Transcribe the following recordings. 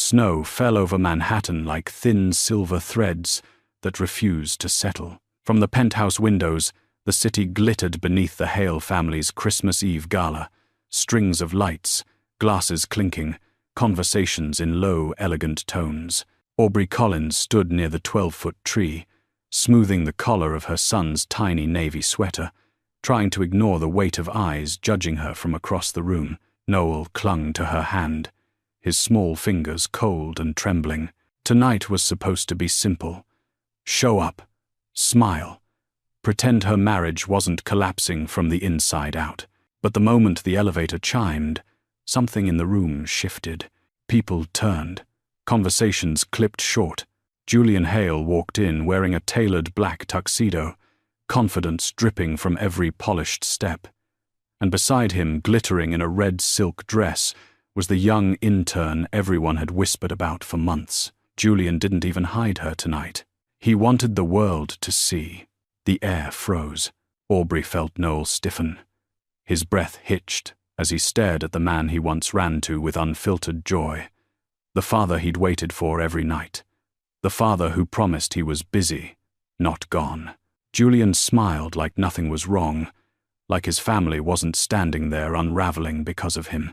Snow fell over Manhattan like thin silver threads that refused to settle. From the penthouse windows, the city glittered beneath the Hale family's Christmas Eve gala, strings of lights, glasses clinking, conversations in low, elegant tones. Aubrey Collins stood near the 12-foot tree, smoothing the collar of her son's tiny navy sweater, trying to ignore the weight of eyes judging her from across the room. Noel clung to her hand, his small fingers cold and trembling. Tonight was supposed to be simple. Show up, smile, pretend her marriage wasn't collapsing from the inside out. But the moment the elevator chimed, something in the room shifted. People turned. Conversations clipped short. Julian Hale walked in wearing a tailored black tuxedo, confidence dripping from every polished step. And beside him, glittering in a red silk dress, was the young intern everyone had whispered about for months. Julian didn't even hide her tonight. He wanted the world to see. The air froze. Aubrey felt Noel stiffen. His breath hitched as he stared at the man he once ran to with unfiltered joy. The father he'd waited for every night. The father who promised he was busy, not gone. Julian smiled like nothing was wrong, like his family wasn't standing there unraveling because of him.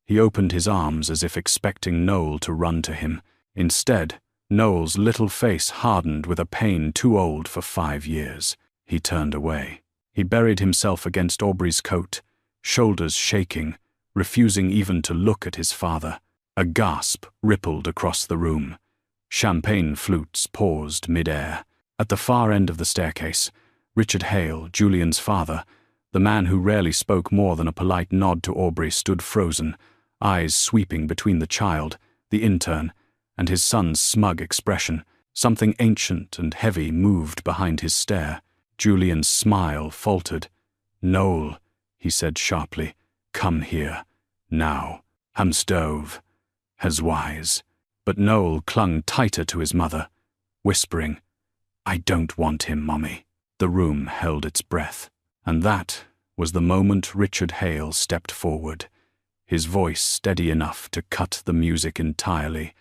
He opened his arms as if expecting Noel to run to him. Instead, Noel's little face hardened with a pain too old for 5 years. He turned away. He buried himself against Aubrey's coat, shoulders shaking, refusing even to look at his father. A gasp rippled across the room. Champagne flutes paused mid-air. At the far end of the staircase, Richard Hale, Julian's father, the man who rarely spoke more than a polite nod to Aubrey, stood frozen, eyes sweeping between the child, the intern, and his son's smug expression. Something ancient and heavy moved behind his stare. Julian's smile faltered. "Noel," he said sharply, "come here. Now. Hamstove. Has wise." But Noel clung tighter to his mother, whispering, "I don't want him, Mommy." The room held its breath. And that was the moment Richard Hale stepped forward, his voice steady enough to cut the music entirely,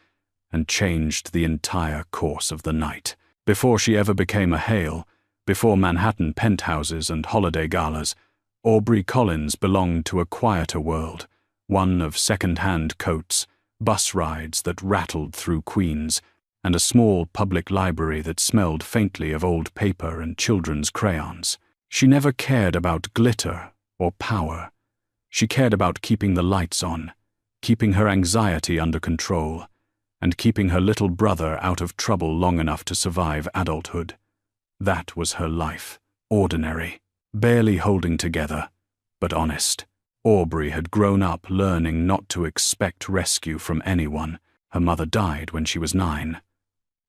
and changed the entire course of the night. Before she ever became a Hale, before Manhattan penthouses and holiday galas, Aubrey Collins belonged to a quieter world, one of second-hand coats, bus rides that rattled through Queens, and a small public library that smelled faintly of old paper and children's crayons. She never cared about glitter or power. She cared about keeping the lights on, keeping her anxiety under control, and keeping her little brother out of trouble long enough to survive adulthood. That was her life. Ordinary, barely holding together, but honest. Aubrey had grown up learning not to expect rescue from anyone. Her mother died when she was 9.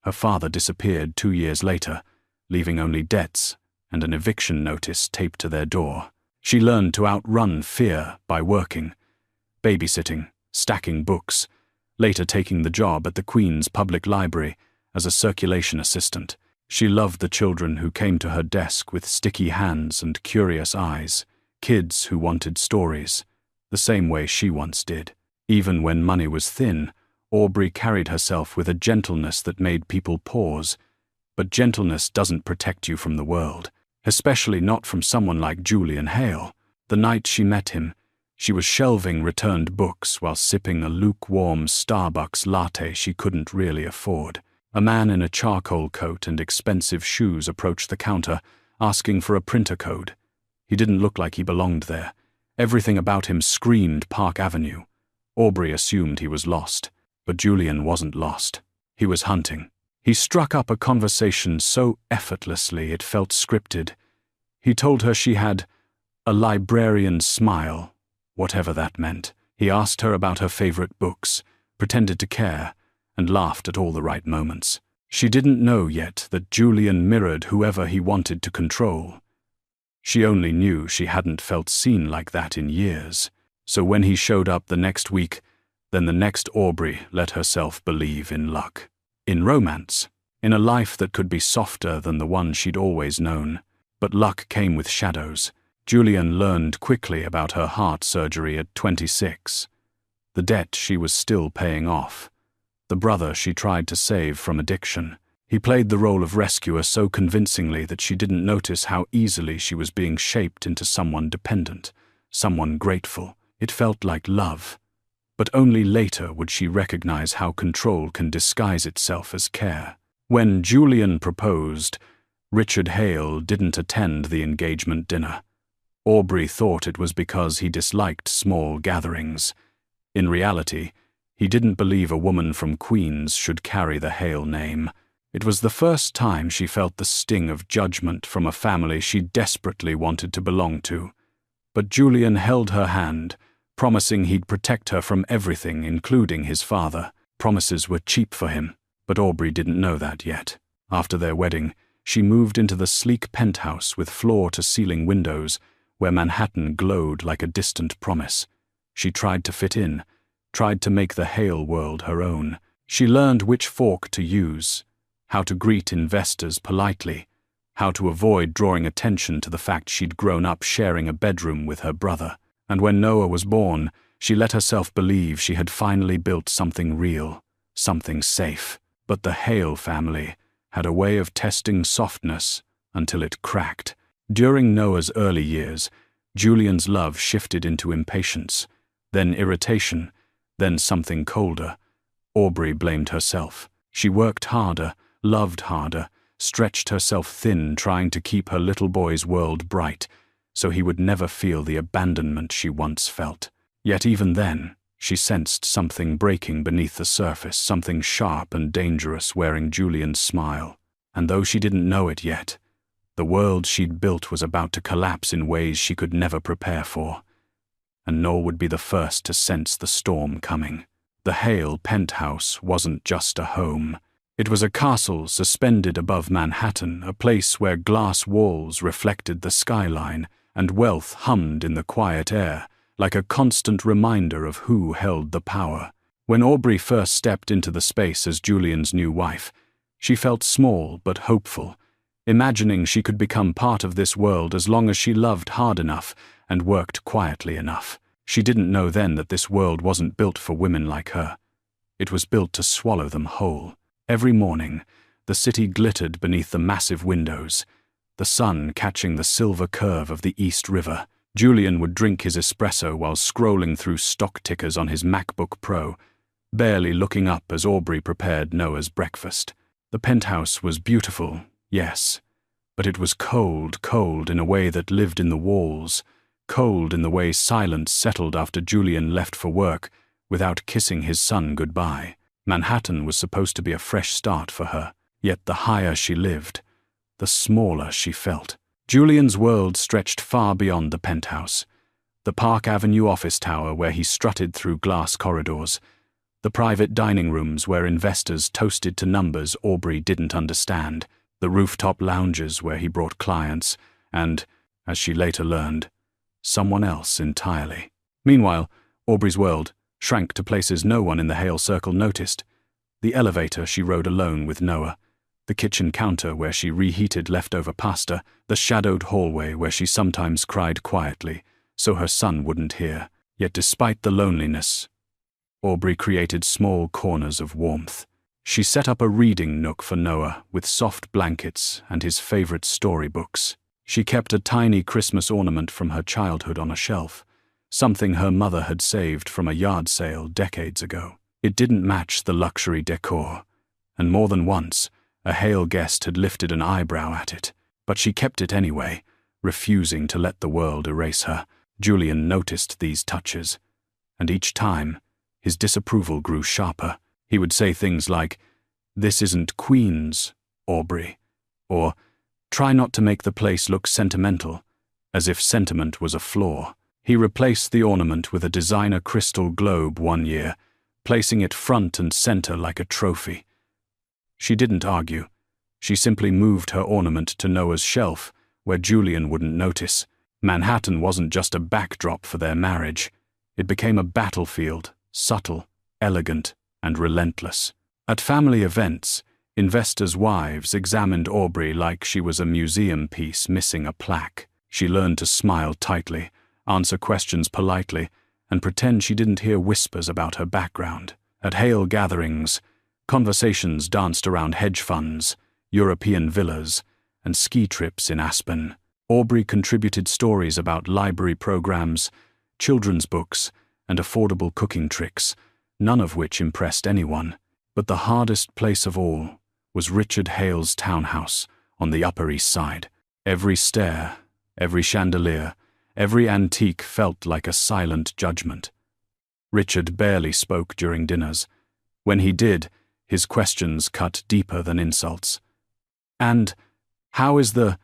Her father disappeared 2 years later, leaving only debts and an eviction notice taped to their door. She learned to outrun fear by working, babysitting, stacking books, later taking the job at the Queen's Public Library as a circulation assistant. She loved the children who came to her desk with sticky hands and curious eyes, kids who wanted stories, the same way she once did. Even when money was thin, Aubrey carried herself with a gentleness that made people pause. But gentleness doesn't protect you from the world, especially not from someone like Julian Hale. The night she met him, she was shelving returned books while sipping a lukewarm Starbucks latte she couldn't really afford. A man in a charcoal coat and expensive shoes approached the counter, asking for a printer code. He didn't look like he belonged there. Everything about him screamed Park Avenue. Aubrey assumed he was lost, but Julian wasn't lost. He was hunting. He struck up a conversation so effortlessly it felt scripted. He told her she had a librarian's smile, whatever that meant. He asked her about her favorite books, pretended to care, and laughed at all the right moments. She didn't know yet that Julian mirrored whoever he wanted to control. She only knew she hadn't felt seen like that in years. So when he showed up the next week, then the next Aubrey let herself believe in luck. In romance, in a life that could be softer than the one she'd always known. But luck came with shadows. Julian learned quickly about her heart surgery at 26. The debt she was still paying off. the brother she tried to save from addiction. He played the role of rescuer so convincingly that she didn't notice how easily she was being shaped into someone dependent, someone grateful. It felt like love. But only later would she recognize how control can disguise itself as care. When Julian proposed, Richard Hale didn't attend the engagement dinner. Aubrey thought it was because he disliked small gatherings. In reality, he didn't believe a woman from Queens should carry the Hale name. It was the first time she felt the sting of judgment from a family she desperately wanted to belong to. But Julian held her hand, promising he'd protect her from everything, including his father. Promises were cheap for him, but Aubrey didn't know that yet. After their wedding, she moved into the sleek penthouse with floor-to-ceiling windows, where Manhattan glowed like a distant promise. She tried to fit in, tried to make the Hale world her own. She learned which fork to use, how to greet investors politely, how to avoid drawing attention to the fact she'd grown up sharing a bedroom with her brother. And when Noah was born, she let herself believe she had finally built something real, something safe. But the Hale family had a way of testing softness until it cracked. During Noah's early years, Julian's love shifted into impatience, then irritation, then something colder. Aubrey blamed herself. She worked harder, loved harder, stretched herself thin trying to keep her little boy's world bright, so he would never feel the abandonment she once felt. Yet even then, she sensed something breaking beneath the surface, something sharp and dangerous wearing Julian's smile. And though she didn't know it yet, the world she'd built was about to collapse in ways she could never prepare for. And Noah would be the first to sense the storm coming. The Hale penthouse wasn't just a home. It was a castle suspended above Manhattan, a place where glass walls reflected the skyline and wealth hummed in the quiet air, like a constant reminder of who held the power. When Aubrey first stepped into the space as Julian's new wife, she felt small but hopeful, imagining she could become part of this world as long as she loved hard enough and worked quietly enough. She didn't know then that this world wasn't built for women like her. It was built to swallow them whole. Every morning, the city glittered beneath the massive windows, the sun catching the silver curve of the East River. Julian would drink his espresso while scrolling through stock tickers on his MacBook Pro, barely looking up as Aubrey prepared Noah's breakfast. The penthouse was beautiful, yes, but it was cold, cold in a way that lived in the walls, cold in the way silence settled after Julian left for work without kissing his son goodbye. Manhattan was supposed to be a fresh start for her, yet the higher she lived, the smaller she felt. Julian's world stretched far beyond the penthouse. The Park Avenue office tower where he strutted through glass corridors, the private dining rooms where investors toasted to numbers Aubrey didn't understand, the rooftop lounges where he brought clients, and, as she later learned, someone else entirely. Meanwhile, Aubrey's world shrank to places no one in the Hale circle noticed. The elevator she rode alone with Noah, the kitchen counter where she reheated leftover pasta, the shadowed hallway where she sometimes cried quietly, so her son wouldn't hear. Yet despite the loneliness, Aubrey created small corners of warmth. She set up a reading nook for Noah with soft blankets and his favorite storybooks. She kept a tiny Christmas ornament from her childhood on a shelf, something her mother had saved from a yard sale decades ago. It didn't match the luxury decor, and more than once, a Hale guest had lifted an eyebrow at it, but she kept it anyway, refusing to let the world erase her. Julian noticed these touches, and each time, his disapproval grew sharper. He would say things like, "This isn't Queens, Aubrey," or "Try not to make the place look sentimental," as if sentiment was a flaw. He replaced the ornament with a designer crystal globe one year, placing it front and center like a trophy. She didn't argue. She simply moved her ornament to Noah's shelf, where Julian wouldn't notice. Manhattan wasn't just a backdrop for their marriage. It became a battlefield, subtle, elegant, and relentless. At family events, investors' wives examined Aubrey like she was a museum piece missing a plaque. She learned to smile tightly, answer questions politely, and pretend she didn't hear whispers about her background. At Hale gatherings, Conversations danced around hedge funds, European villas, and ski trips in Aspen. Aubrey contributed stories about library programs, children's books, and affordable cooking tricks, none of which impressed anyone. But the hardest place of all was Richard Hale's townhouse on the Upper East Side. Every stair, every chandelier, every antique felt like a silent judgment. Richard barely spoke during dinners. When he did, his questions cut deeper than insults. "And how is the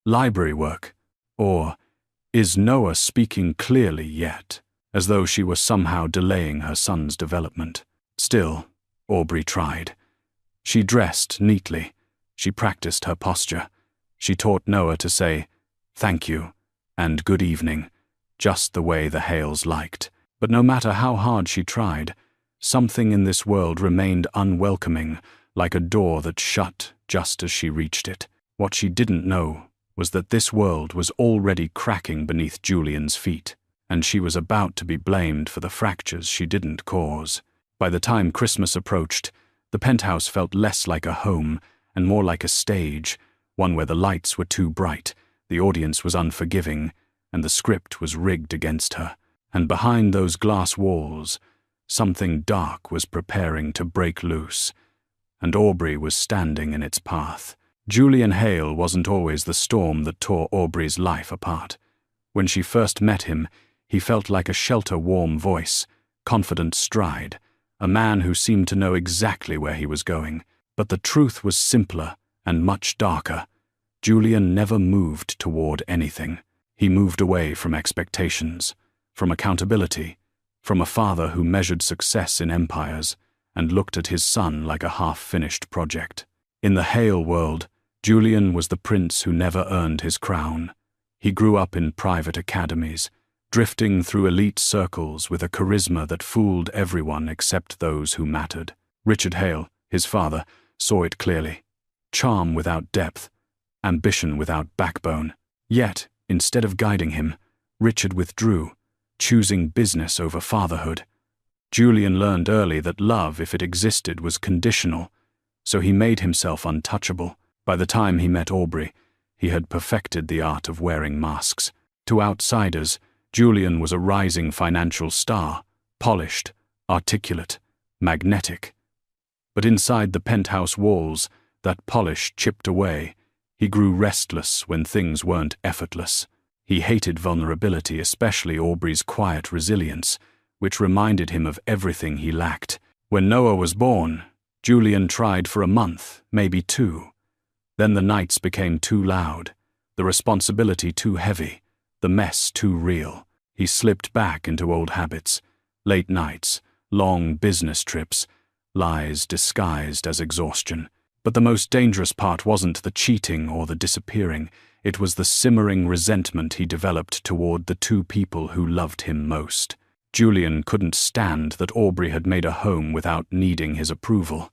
library work?" Or, "Is Noah speaking clearly yet?" As though she were somehow delaying her son's development. Still, Aubrey tried. She dressed neatly. She practiced her posture. She taught Noah to say, "Thank you," and "Good evening," just the way the Hales liked. But no matter how hard she tried, something in this world remained unwelcoming, like a door that shut just as she reached it. What she didn't know was that this world was already cracking beneath Julian's feet, and she was about to be blamed for the fractures she didn't cause. By the time Christmas approached, the penthouse felt less like a home and more like a stage, one where the lights were too bright, the audience was unforgiving, and the script was rigged against her. And behind those glass walls, something dark was preparing to break loose, and Aubrey was standing in its path. Julian Hale wasn't always the storm that tore Aubrey's life apart. When she first met him, he felt like a shelter-warm voice, confident stride, a man who seemed to know exactly where he was going. But the truth was simpler and much darker. Julian never moved toward anything. He moved away from expectations, from accountability, from a father who measured success in empires and looked at his son like a half-finished project. In the Hale world, Julian was the prince who never earned his crown. He grew up in private academies, drifting through elite circles with a charisma that fooled everyone except those who mattered. Richard Hale, his father, saw it clearly. Charm without depth, ambition without backbone. Yet, instead of guiding him, Richard withdrew, choosing business over fatherhood. Julian learned early that love, if it existed, was conditional, so he made himself untouchable. By the time he met Aubrey, he had perfected the art of wearing masks. To outsiders, Julian was a rising financial star, polished, articulate, magnetic. But inside the penthouse walls, that polish chipped away. He grew restless when things weren't effortless. He hated vulnerability, especially Aubrey's quiet resilience, which reminded him of everything he lacked. When Noah was born, Julian tried for a month, maybe 2. Then the nights became too loud, the responsibility too heavy, the mess too real. He slipped back into old habits, late nights, long business trips, lies disguised as exhaustion. But the most dangerous part wasn't the cheating or the disappearing, it was the simmering resentment he developed toward the 2 people who loved him most. Julian couldn't stand that Aubrey had made a home without needing his approval.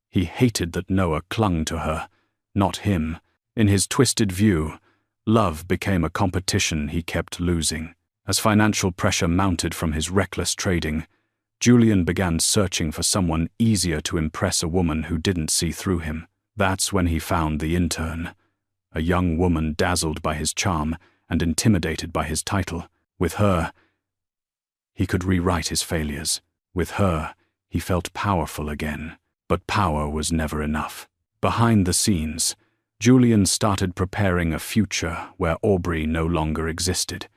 He hated that Noah clung to her, not him. In his twisted view, love became a competition he kept losing. As financial pressure mounted from his reckless trading, Julian began searching for someone easier to impress, a woman who didn't see through him. That's when he found the intern, a young woman dazzled by his charm and intimidated by his title. With her, he could rewrite his failures. With her, he felt powerful again. But power was never enough. Behind the scenes, Julian started preparing a future where Aubrey no longer existed.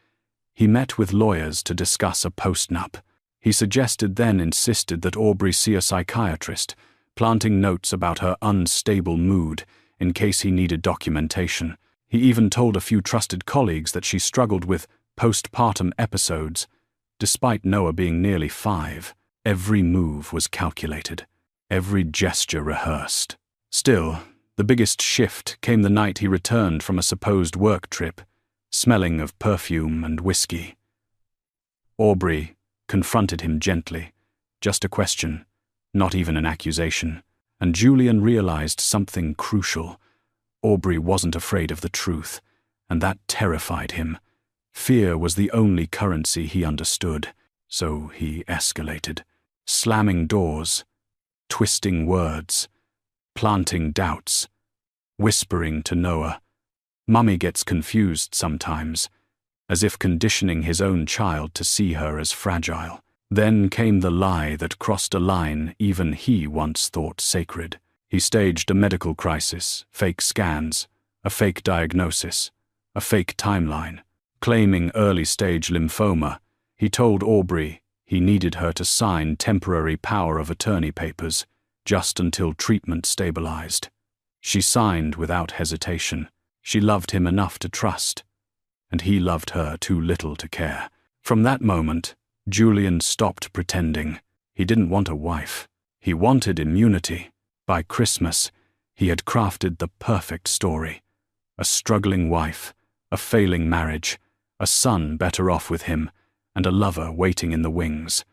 He met with lawyers to discuss a postnup. He suggested, then insisted, that Aubrey see a psychiatrist, planting notes about her unstable mood in case he needed documentation. He even told a few trusted colleagues that she struggled with postpartum episodes. Despite Noah being nearly 5, every move was calculated, every gesture rehearsed. Still, the biggest shift came the night he returned from a supposed work trip, smelling of perfume and whiskey. Aubrey confronted him gently, just a question, not even an accusation, and Julian realized something crucial. Aubrey wasn't afraid of the truth, and that terrified him. Fear was the only currency he understood, so he escalated, slamming doors, twisting words, planting doubts, whispering to Noah. Mummy gets confused sometimes, as if conditioning his own child to see her as fragile. Then came the lie that crossed a line even he once thought sacred. He staged a medical crisis, fake scans, a fake diagnosis, a fake timeline. Claiming early-stage lymphoma, he told Aubrey he needed her to sign temporary power of attorney papers just until treatment stabilized. She signed without hesitation. She loved him enough to trust, and he loved her too little to care. From that moment, Julian stopped pretending. He didn't want a wife. He wanted immunity. By Christmas, he had crafted the perfect story. A struggling wife, a failing marriage, a son better off with him, and a lover waiting in the wings.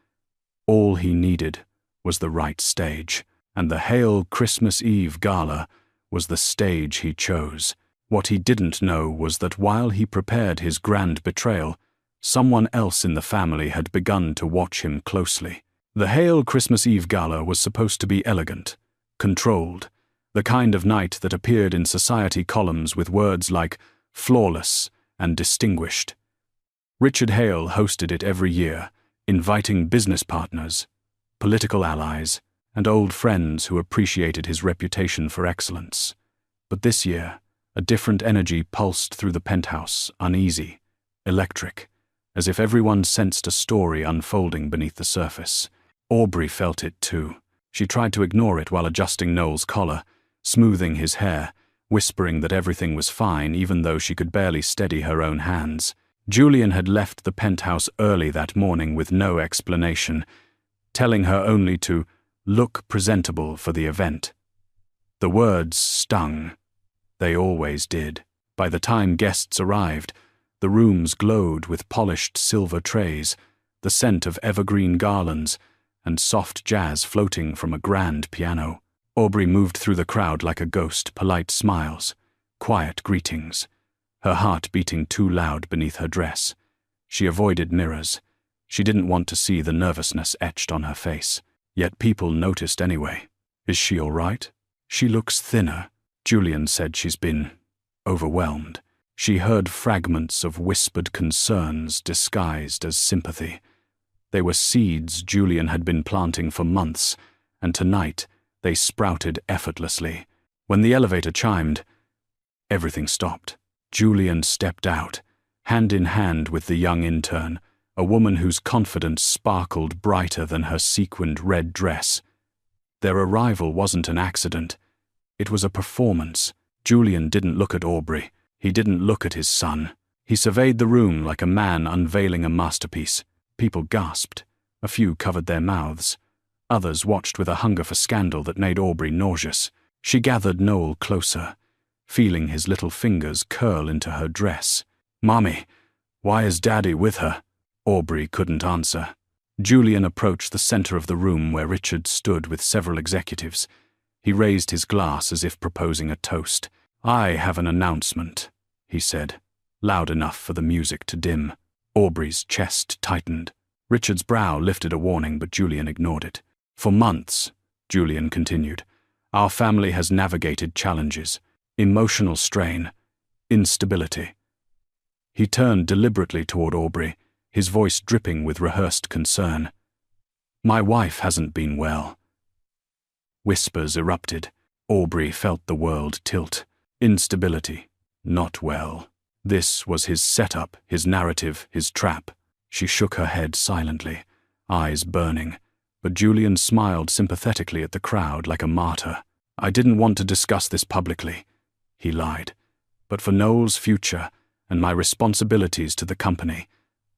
All he needed was the right stage, and the Hail Christmas Eve gala was the stage he chose. What he didn't know was that while he prepared his grand betrayal, someone else in the family had begun to watch him closely. The Hail Christmas Eve gala was supposed to be elegant, controlled, the kind of night that appeared in society columns with words like flawless and distinguished. Richard Hale hosted it every year, inviting business partners, political allies, and old friends who appreciated his reputation for excellence. But this year, a different energy pulsed through the penthouse, uneasy, electric, as if everyone sensed a story unfolding beneath the surface. Aubrey felt it too. She tried to ignore it while adjusting Noel's collar, smoothing his hair, whispering that everything was fine even though she could barely steady her own hands. Julian had left the penthouse early that morning with no explanation, telling her only to look presentable for the event. The words stung. They always did. By the time guests arrived, the rooms glowed with polished silver trays, the scent of evergreen garlands, and soft jazz floating from a grand piano. Aubrey moved through the crowd like a ghost, polite smiles, quiet greetings, her heart beating too loud beneath her dress. She avoided mirrors. She didn't want to see the nervousness etched on her face. Yet people noticed anyway. Is she all right? She looks thinner. Julian said she's been overwhelmed. She heard fragments of whispered concerns disguised as sympathy. They were seeds Julian had been planting for months, and tonight they sprouted effortlessly. When the elevator chimed, everything stopped. Julian stepped out, hand in hand with the young intern, a woman whose confidence sparkled brighter than her sequined red dress. Their arrival wasn't an accident. It was a performance. Julian didn't look at Aubrey. He didn't look at his son. He surveyed the room like a man unveiling a masterpiece. People gasped. A few covered their mouths. Others watched with a hunger for scandal that made Aubrey nauseous. She gathered Noel closer, feeling his little fingers curl into her dress. "Mommy, why is Daddy with her?" Aubrey couldn't answer. Julian approached the center of the room where Richard stood with several executives. He raised his glass as if proposing a toast. "I have an announcement," he said, loud enough for the music to dim. Aubrey's chest tightened. Richard's brow lifted a warning, but Julian ignored it. "For months," Julian continued, "our family has navigated challenges, emotional strain, instability." He turned deliberately toward Aubrey, his voice dripping with rehearsed concern. "My wife hasn't been well." Whispers erupted. Aubrey felt the world tilt. Instability. Not well. This was his setup, his narrative, his trap. She shook her head silently, eyes burning, but Julian smiled sympathetically at the crowd like a martyr. "I didn't want to discuss this publicly," he lied, "but for Noel's future and my responsibilities to the company,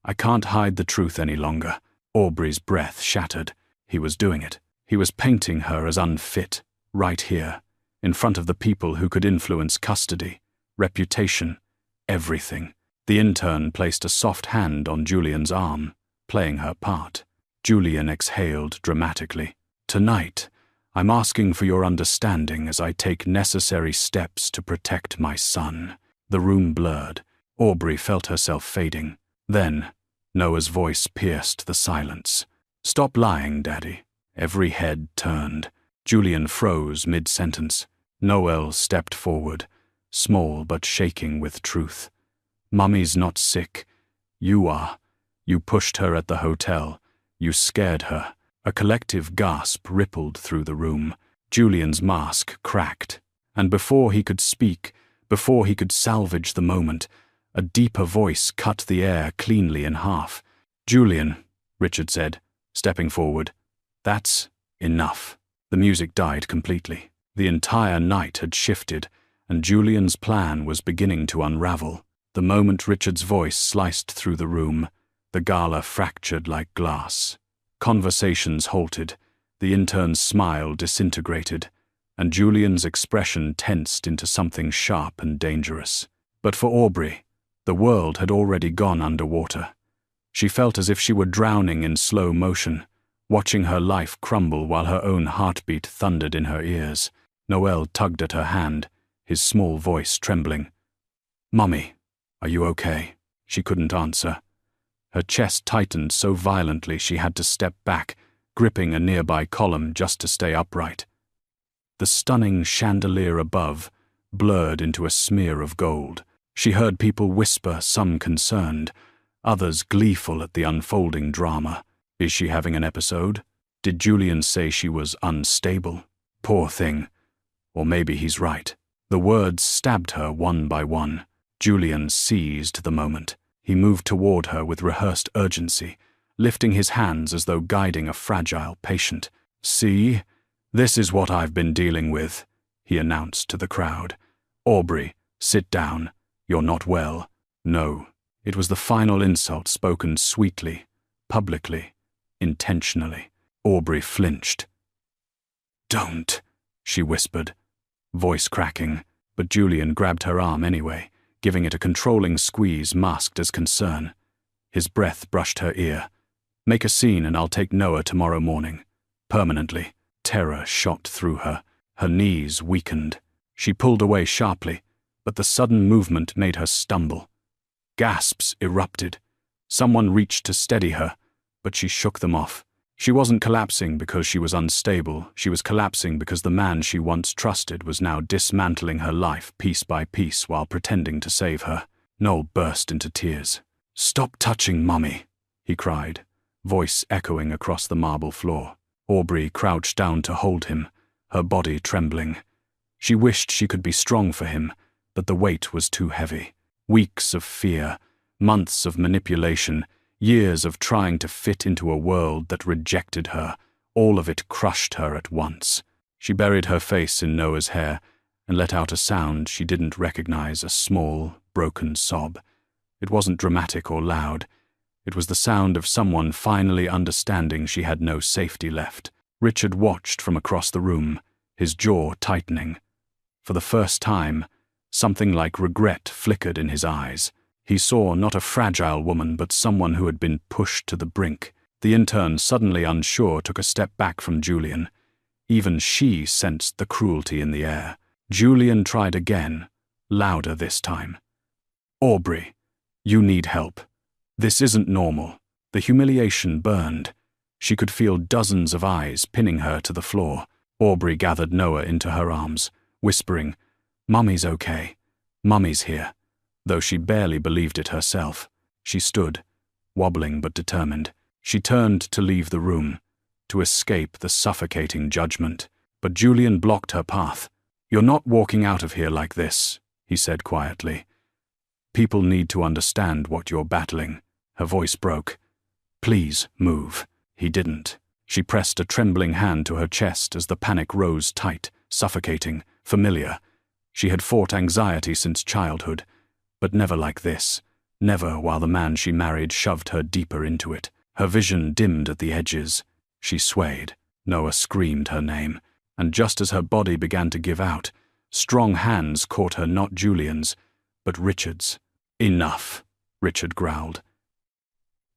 I can't hide the truth any longer." Aubrey's breath shattered. He was doing it. He was painting her as unfit, right here, in front of the people who could influence custody, reputation, everything. The intern placed a soft hand on Julian's arm, playing her part. Julian exhaled dramatically. "Tonight, I'm asking for your understanding as I take necessary steps to protect my son." The room blurred. Aubrey felt herself fading. Then, Noah's voice pierced the silence. "Stop lying, Daddy." Every head turned. Julian froze mid-sentence. Noel stepped forward, small but shaking with truth. "Mummy's not sick. You are. You pushed her at the hotel. You scared her." A collective gasp rippled through the room. Julian's mask cracked, and before he could speak, before he could salvage the moment, a deeper voice cut the air cleanly in half. "Julian," Richard said, stepping forward, "that's enough." The music died completely. The entire night had shifted, and Julian's plan was beginning to unravel. The moment Richard's voice sliced through the room, the gala fractured like glass. Conversations halted, the intern's smile disintegrated, and Julian's expression tensed into something sharp and dangerous. But for Aubrey, the world had already gone underwater. She felt as if she were drowning in slow motion, watching her life crumble while her own heartbeat thundered in her ears. Noel tugged at her hand, his small voice trembling. "Mummy, are you okay?" She couldn't answer. Her chest tightened so violently she had to step back, gripping a nearby column just to stay upright. The stunning chandelier above blurred into a smear of gold. She heard people whisper, some concerned, others gleeful at the unfolding drama. Is she having an episode? Did Julian say she was unstable? Poor thing. Or maybe he's right. The words stabbed her one by one. Julian seized the moment. He moved toward her with rehearsed urgency, lifting his hands as though guiding a fragile patient. "See? This is what I've been dealing with," he announced to the crowd. "Aubrey, sit down. You're not well." No. It was the final insult spoken sweetly, publicly, intentionally. Aubrey flinched. "Don't," she whispered, voice cracking, but Julian grabbed her arm anyway, giving it a controlling squeeze masked as concern. His breath brushed her ear. "Make a scene and I'll take Noah tomorrow morning. Permanently." Terror shot through her. Her knees weakened. She pulled away sharply, but the sudden movement made her stumble. Gasps erupted. Someone reached to steady her, but she shook them off. She wasn't collapsing because she was unstable. She was collapsing because the man she once trusted was now dismantling her life piece by piece while pretending to save her. Noel burst into tears. "Stop touching Mummy," he cried, voice echoing across the marble floor. Aubrey crouched down to hold him, her body trembling. She wished she could be strong for him, but the weight was too heavy. Weeks of fear, months of manipulation, years of trying to fit into a world that rejected her, all of it crushed her at once. She buried her face in Noah's hair and let out a sound she didn't recognize, a small, broken sob. It wasn't dramatic or loud. It was the sound of someone finally understanding she had no safety left. Richard watched from across the room, his jaw tightening. For the first time, something like regret flickered in his eyes. He saw not a fragile woman, but someone who had been pushed to the brink. The intern, suddenly unsure, took a step back from Julian. Even she sensed the cruelty in the air. Julian tried again, louder this time. "Aubrey, you need help. This isn't normal." The humiliation burned. She could feel dozens of eyes pinning her to the floor. Aubrey gathered Noah into her arms, whispering, "Mummy's okay. Mummy's here." Though she barely believed it herself. She stood, wobbling but determined. She turned to leave the room, to escape the suffocating judgment. But Julian blocked her path. "You're not walking out of here like this," he said quietly. "People need to understand what you're battling." Her voice broke. "Please, move." He didn't. She pressed a trembling hand to her chest as the panic rose tight, suffocating, familiar. She had fought anxiety since childhood, but never like this. Never while the man she married shoved her deeper into it. Her vision dimmed at the edges. She swayed. Noah screamed her name, and just as her body began to give out, strong hands caught her, not Julian's, but Richard's. "Enough," Richard growled.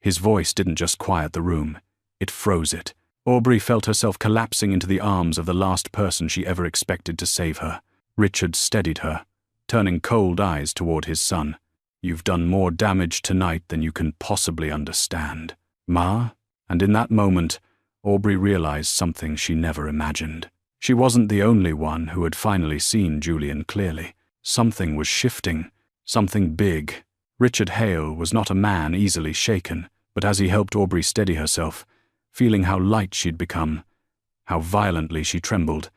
His voice didn't just quiet the room, it froze it. Aubrey felt herself collapsing into the arms of the last person she ever expected to save her. Richard steadied her, turning cold eyes toward his son. "You've done more damage tonight than you can possibly understand, Ma." And in that moment, Aubrey realized something she never imagined. She wasn't the only one who had finally seen Julian clearly. Something was shifting, something big. Richard Hale was not a man easily shaken, but as he helped Aubrey steady herself, feeling how light she'd become, how violently she trembled,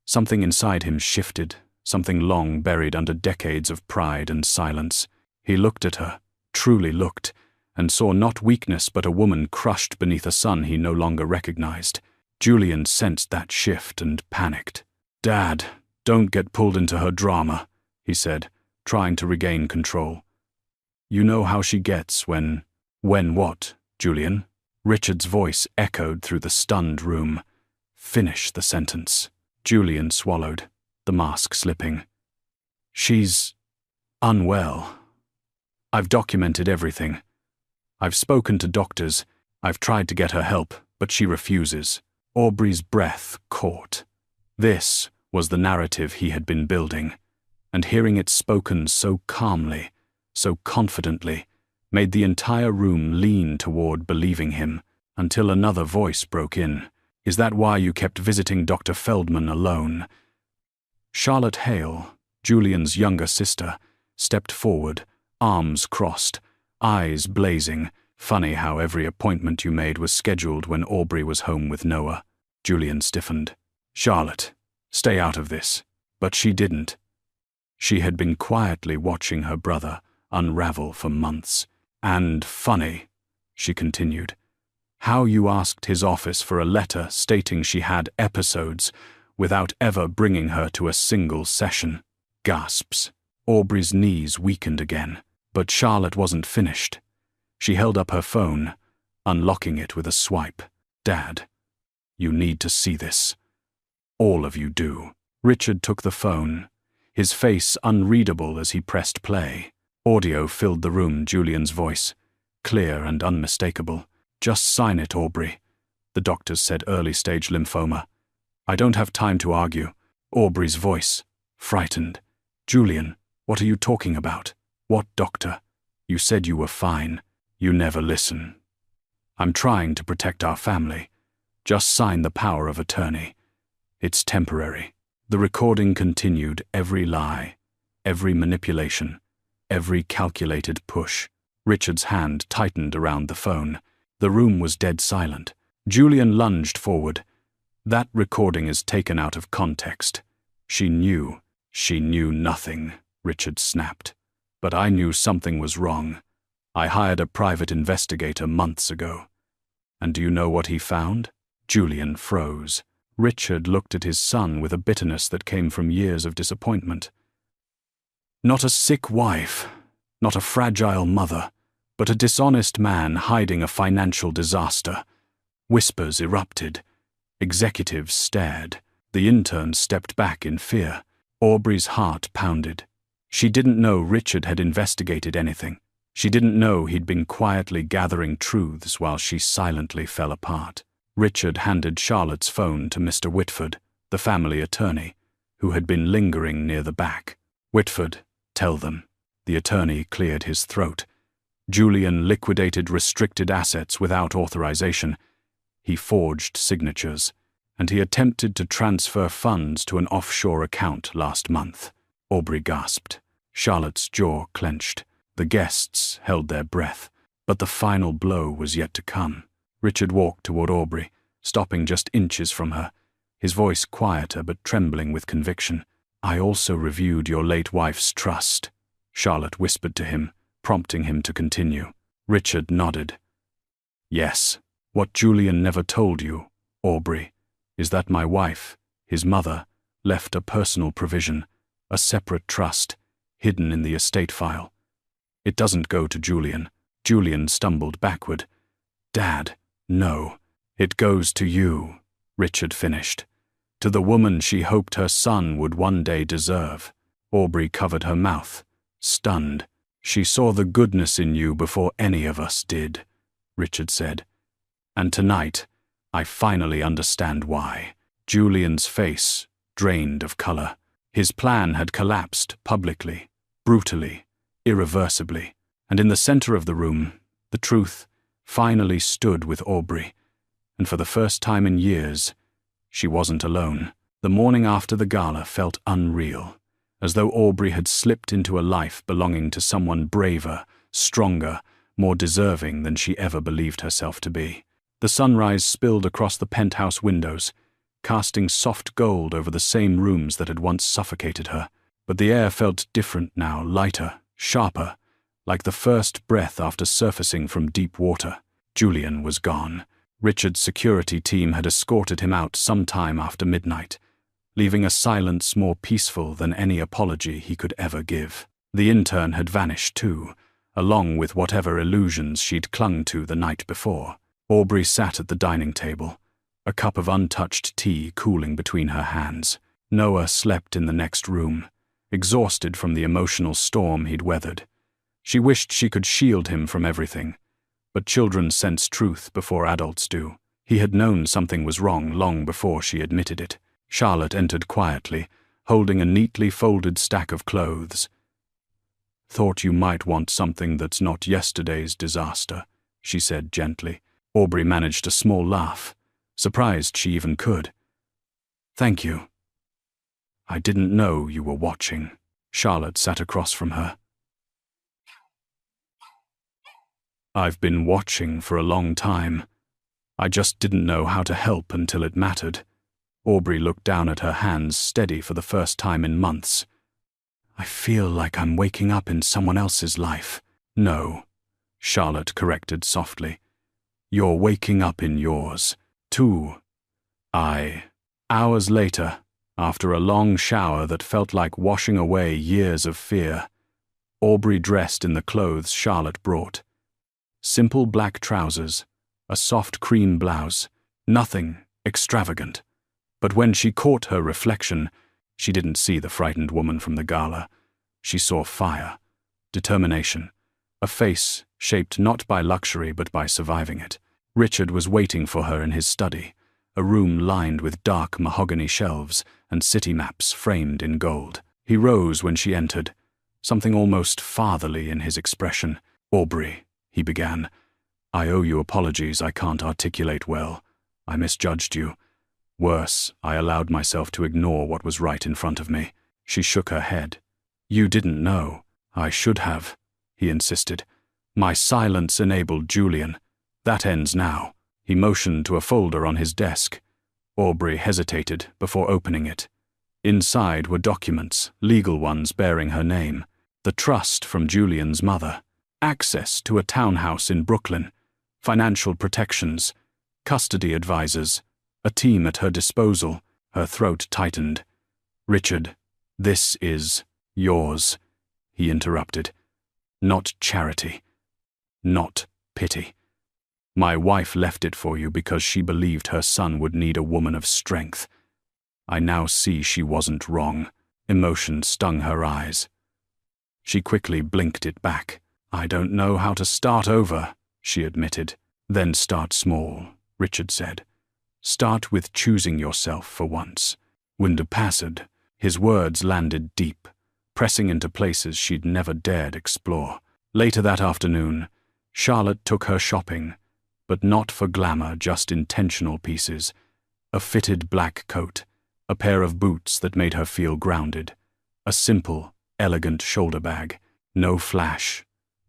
something inside him shifted, something long buried under decades of pride and silence. He looked at her, truly looked, and saw not weakness but a woman crushed beneath a sun he no longer recognized. Julian sensed that shift and panicked. "Dad, don't get pulled into her drama," he said, trying to regain control. "You know how she gets when what, Julian?" Richard's voice echoed through the stunned room. "Finish the sentence." Julian swallowed, the mask slipping. "She's unwell. I've documented everything. I've spoken to doctors. I've tried to get her help, but she refuses." Aubrey's breath caught. This was the narrative he had been building, and hearing it spoken so calmly, so confidently, made the entire room lean toward believing him, until another voice broke in. "Is that why you kept visiting Dr. Feldman alone?" Charlotte Hale, Julian's younger sister, stepped forward, arms crossed, eyes blazing. "Funny how every appointment you made was scheduled when Aubrey was home with Noah." Julian stiffened. "Charlotte, stay out of this." But she didn't. She had been quietly watching her brother unravel for months. "And funny," she continued, "how you asked his office for a letter stating she had episodes without ever bringing her to a single session." Gasps. Aubrey's knees weakened again, but Charlotte wasn't finished. She held up her phone, unlocking it with a swipe. "Dad, you need to see this. All of you do." Richard took the phone, his face unreadable as he pressed play. Audio filled the room, Julian's voice, clear and unmistakable. "Just sign it, Aubrey." The doctors said early-stage lymphoma. "I don't have time to argue." Aubrey's voice, frightened. "Julian, what are you talking about? What doctor? You said you were fine. You never listen. I'm trying to protect our family. Just sign the power of attorney. It's temporary." The recording continued, every lie, every manipulation, every calculated push. Richard's hand tightened around the phone. The room was dead silent. Julian lunged forward. "That recording is taken out of context." She knew nothing," Richard snapped. "But I knew something was wrong. I hired a private investigator months ago. And do you know what he found?" Julian froze. Richard looked at his son with a bitterness that came from years of disappointment. Not a sick wife, not a fragile mother, but a dishonest man hiding a financial disaster. Whispers erupted. Executives stared. The intern stepped back in fear. Aubrey's heart pounded. She didn't know Richard had investigated anything. She didn't know he'd been quietly gathering truths while she silently fell apart. Richard handed Charlotte's phone to Mr. Whitford, the family attorney, who had been lingering near the back. "Whitford, tell them." The attorney cleared his throat. Julian liquidated restricted assets without authorization. He forged signatures, and he attempted to transfer funds to an offshore account last month. Aubrey gasped. Charlotte's jaw clenched. The guests held their breath, but the final blow was yet to come. Richard walked toward Aubrey, stopping just inches from her, his voice quieter but trembling with conviction. "I also reviewed your late wife's trust," Charlotte whispered to him, prompting him to continue. Richard nodded. "Yes, what Julian never told you, Aubrey, is that my wife, his mother, left a personal provision, a separate trust, hidden in the estate file. It doesn't go to Julian." Julian stumbled backward. "Dad, no. It goes to you," Richard finished. "To the woman she hoped her son would one day deserve." Aubrey covered her mouth, stunned. "She saw the goodness in you before any of us did," Richard said. "And tonight, I finally understand why." Julian's face drained of color. His plan had collapsed publicly, brutally, irreversibly, and in the center of the room, the truth finally stood with Aubrey, and for the first time in years, she wasn't alone. The morning after the gala felt unreal, as though Aubrey had slipped into a life belonging to someone braver, stronger, more deserving than she ever believed herself to be. The sunrise spilled across the penthouse windows, casting soft gold over the same rooms that had once suffocated her. But the air felt different now, lighter, sharper, like the first breath after surfacing from deep water. Julian was gone. Richard's security team had escorted him out some time after midnight, leaving a silence more peaceful than any apology he could ever give. The intern had vanished too, along with whatever illusions she'd clung to the night before. Aubrey sat at the dining table, a cup of untouched tea cooling between her hands. Noah slept in the next room, exhausted from the emotional storm he'd weathered. She wished she could shield him from everything, but children sense truth before adults do. He had known something was wrong long before she admitted it. Charlotte entered quietly, holding a neatly folded stack of clothes. "Thought you might want something that's not yesterday's disaster," she said gently. Aubrey managed a small laugh, surprised she even could. "Thank you. I didn't know you were watching." Charlotte sat across from her. "I've been watching for a long time. I just didn't know how to help until it mattered." Aubrey looked down at her hands, steady for the first time in months. "I feel like I'm waking up in someone else's life." "No," Charlotte corrected softly. "You're waking up in yours, too." Hours later, after a long shower that felt like washing away years of fear, Aubrey dressed in the clothes Charlotte brought. Simple black trousers, a soft cream blouse, nothing extravagant. But when she caught her reflection, she didn't see the frightened woman from the gala. She saw fire, determination, a face shaped not by luxury but by surviving it. Richard was waiting for her in his study, a room lined with dark mahogany shelves and city maps framed in gold. He rose when she entered, something almost fatherly in his expression. "Aubrey," he began, "I owe you apologies I can't articulate well. I misjudged you. Worse, I allowed myself to ignore what was right in front of me." She shook her head. "You didn't know." "I should have," he insisted. "My silence enabled Julian. That ends now." He motioned to a folder on his desk. Aubrey hesitated before opening it. Inside were documents, legal ones bearing her name, the trust from Julian's mother, access to a townhouse in Brooklyn, financial protections, custody advisors, a team at her disposal. Her throat tightened. "Richard, this is yours," he interrupted. "Not charity. Not pity. My wife left it for you because she believed her son would need a woman of strength. I now see she wasn't wrong." Emotion stung her eyes. She quickly blinked it back. "I don't know how to start over," she admitted. "Then start small," Richard said. "Start with choosing yourself for once." Windu passed. His words landed deep, pressing into places she'd never dared explore. Later that afternoon, Charlotte took her shopping, but not for glamour, just intentional pieces. A fitted black coat, a pair of boots that made her feel grounded, a simple, elegant shoulder bag. No flash,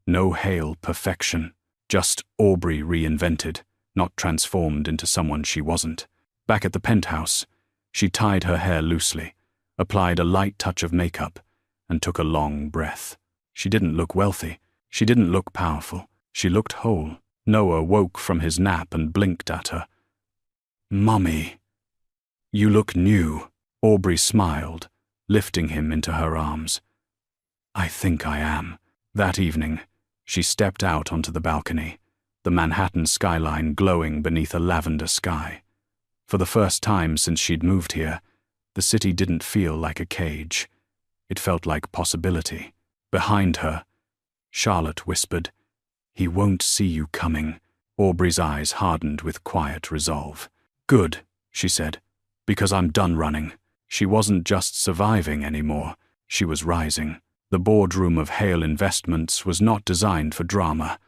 no hale perfection, just Aubrey reinvented, not transformed into someone she wasn't. Back at the penthouse, she tied her hair loosely, applied a light touch of makeup, and took a long breath. She didn't look wealthy. She didn't look powerful. She looked whole. Noah woke from his nap and blinked at her. "Mummy, you look new." Aubrey smiled, lifting him into her arms. "I think I am." That evening, she stepped out onto the balcony, the Manhattan skyline glowing beneath a lavender sky. For the first time since she'd moved here, the city didn't feel like a cage. It felt like possibility. Behind her, Charlotte whispered, "He won't see you coming." Aubrey's eyes hardened with quiet resolve. "Good," she said, "because I'm done running." She wasn't just surviving anymore, she was rising. The boardroom of Hale Investments was not designed for drama.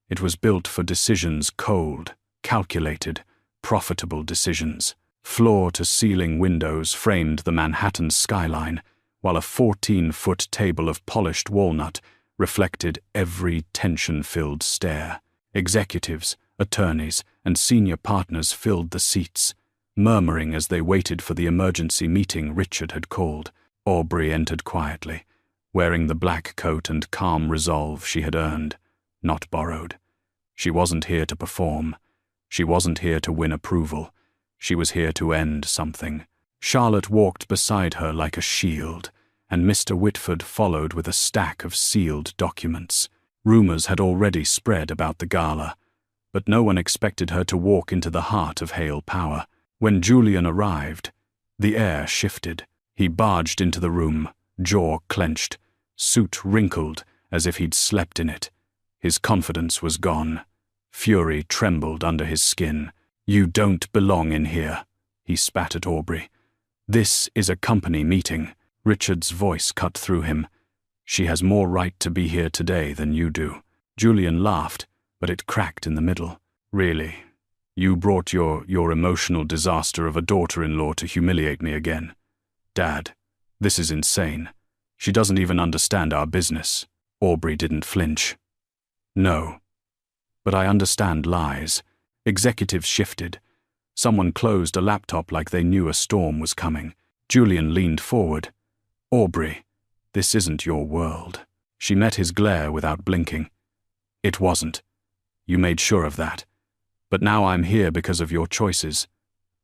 It was built for decisions cold, calculated, profitable decisions. Floor-to-ceiling windows framed the Manhattan skyline, while a 14-foot table of polished walnut reflected every tension-filled stare. Executives, attorneys, and senior partners filled the seats, murmuring as they waited for the emergency meeting Richard had called. Aubrey entered quietly, wearing the black coat and calm resolve she had earned, not borrowed. She wasn't here to perform. She wasn't here to win approval. She was here to end something. Charlotte walked beside her like a shield, and Mr. Whitford followed with a stack of sealed documents. Rumors had already spread about the gala, but no one expected her to walk into the heart of Hale Power. When Julian arrived, the air shifted. He barged into the room, jaw clenched, suit wrinkled as if he'd slept in it. His confidence was gone. Fury trembled under his skin. "You don't belong in here," he spat at Aubrey. "This is a company meeting." Richard's voice cut through him. "She has more right to be here today than you do." Julian laughed, but it cracked in the middle. "Really? You brought your emotional disaster of a daughter-in-law to humiliate me again? Dad, this is insane. She doesn't even understand our business." Aubrey didn't flinch. "No. But I understand lies." Executives shifted. Someone closed a laptop like they knew a storm was coming. Julian leaned forward. "Aubrey, this isn't your world." She met his glare without blinking. "It wasn't. You made sure of that. But now I'm here because of your choices,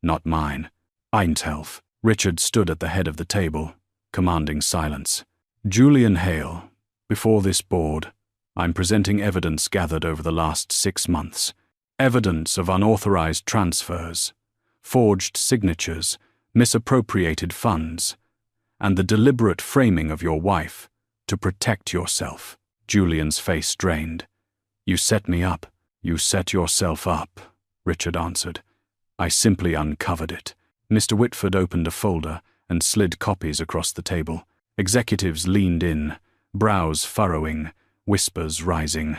not mine." Einthelf. Richard stood at the head of the table, commanding silence. "Julian Hale, before this board, I'm presenting evidence gathered over the last 6 months. Evidence of unauthorized transfers, forged signatures, misappropriated funds, and the deliberate framing of your wife to protect yourself." Julian's face drained. "You set me up." "You set yourself up," Richard answered. "I simply uncovered it." Mr. Whitford opened a folder and slid copies across the table. Executives leaned in, brows furrowing, whispers rising.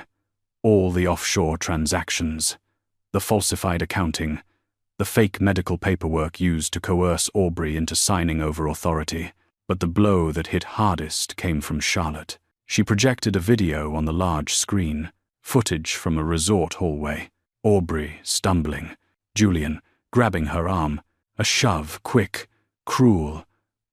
All the offshore transactions, the falsified accounting, the fake medical paperwork used to coerce Aubrey into signing over authority. But the blow that hit hardest came from Charlotte. She projected a video on the large screen, footage from a resort hallway. Aubrey stumbling, Julian grabbing her arm, a shove, quick, cruel,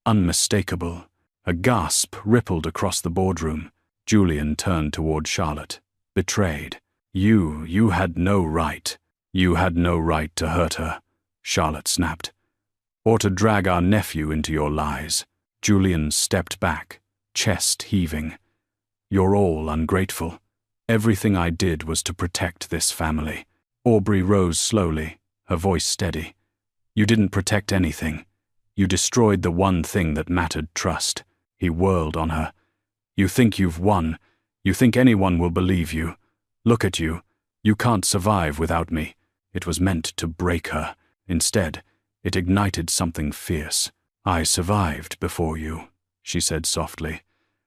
unmistakable. A gasp rippled across the boardroom. Julian turned toward Charlotte, betrayed. You had no right. You had no right to hurt her," Charlotte snapped. "Or to drag our nephew into your lies." Julian stepped back, chest heaving. "You're all ungrateful. Everything I did was to protect this family." Aubrey rose slowly, her voice steady. "You didn't protect anything. You destroyed the one thing that mattered, trust." He whirled on her. "You think you've won. You think anyone will believe you. Look at you. You can't survive without me." It was meant to break her. Instead, it ignited something fierce. "I survived before you," she said softly,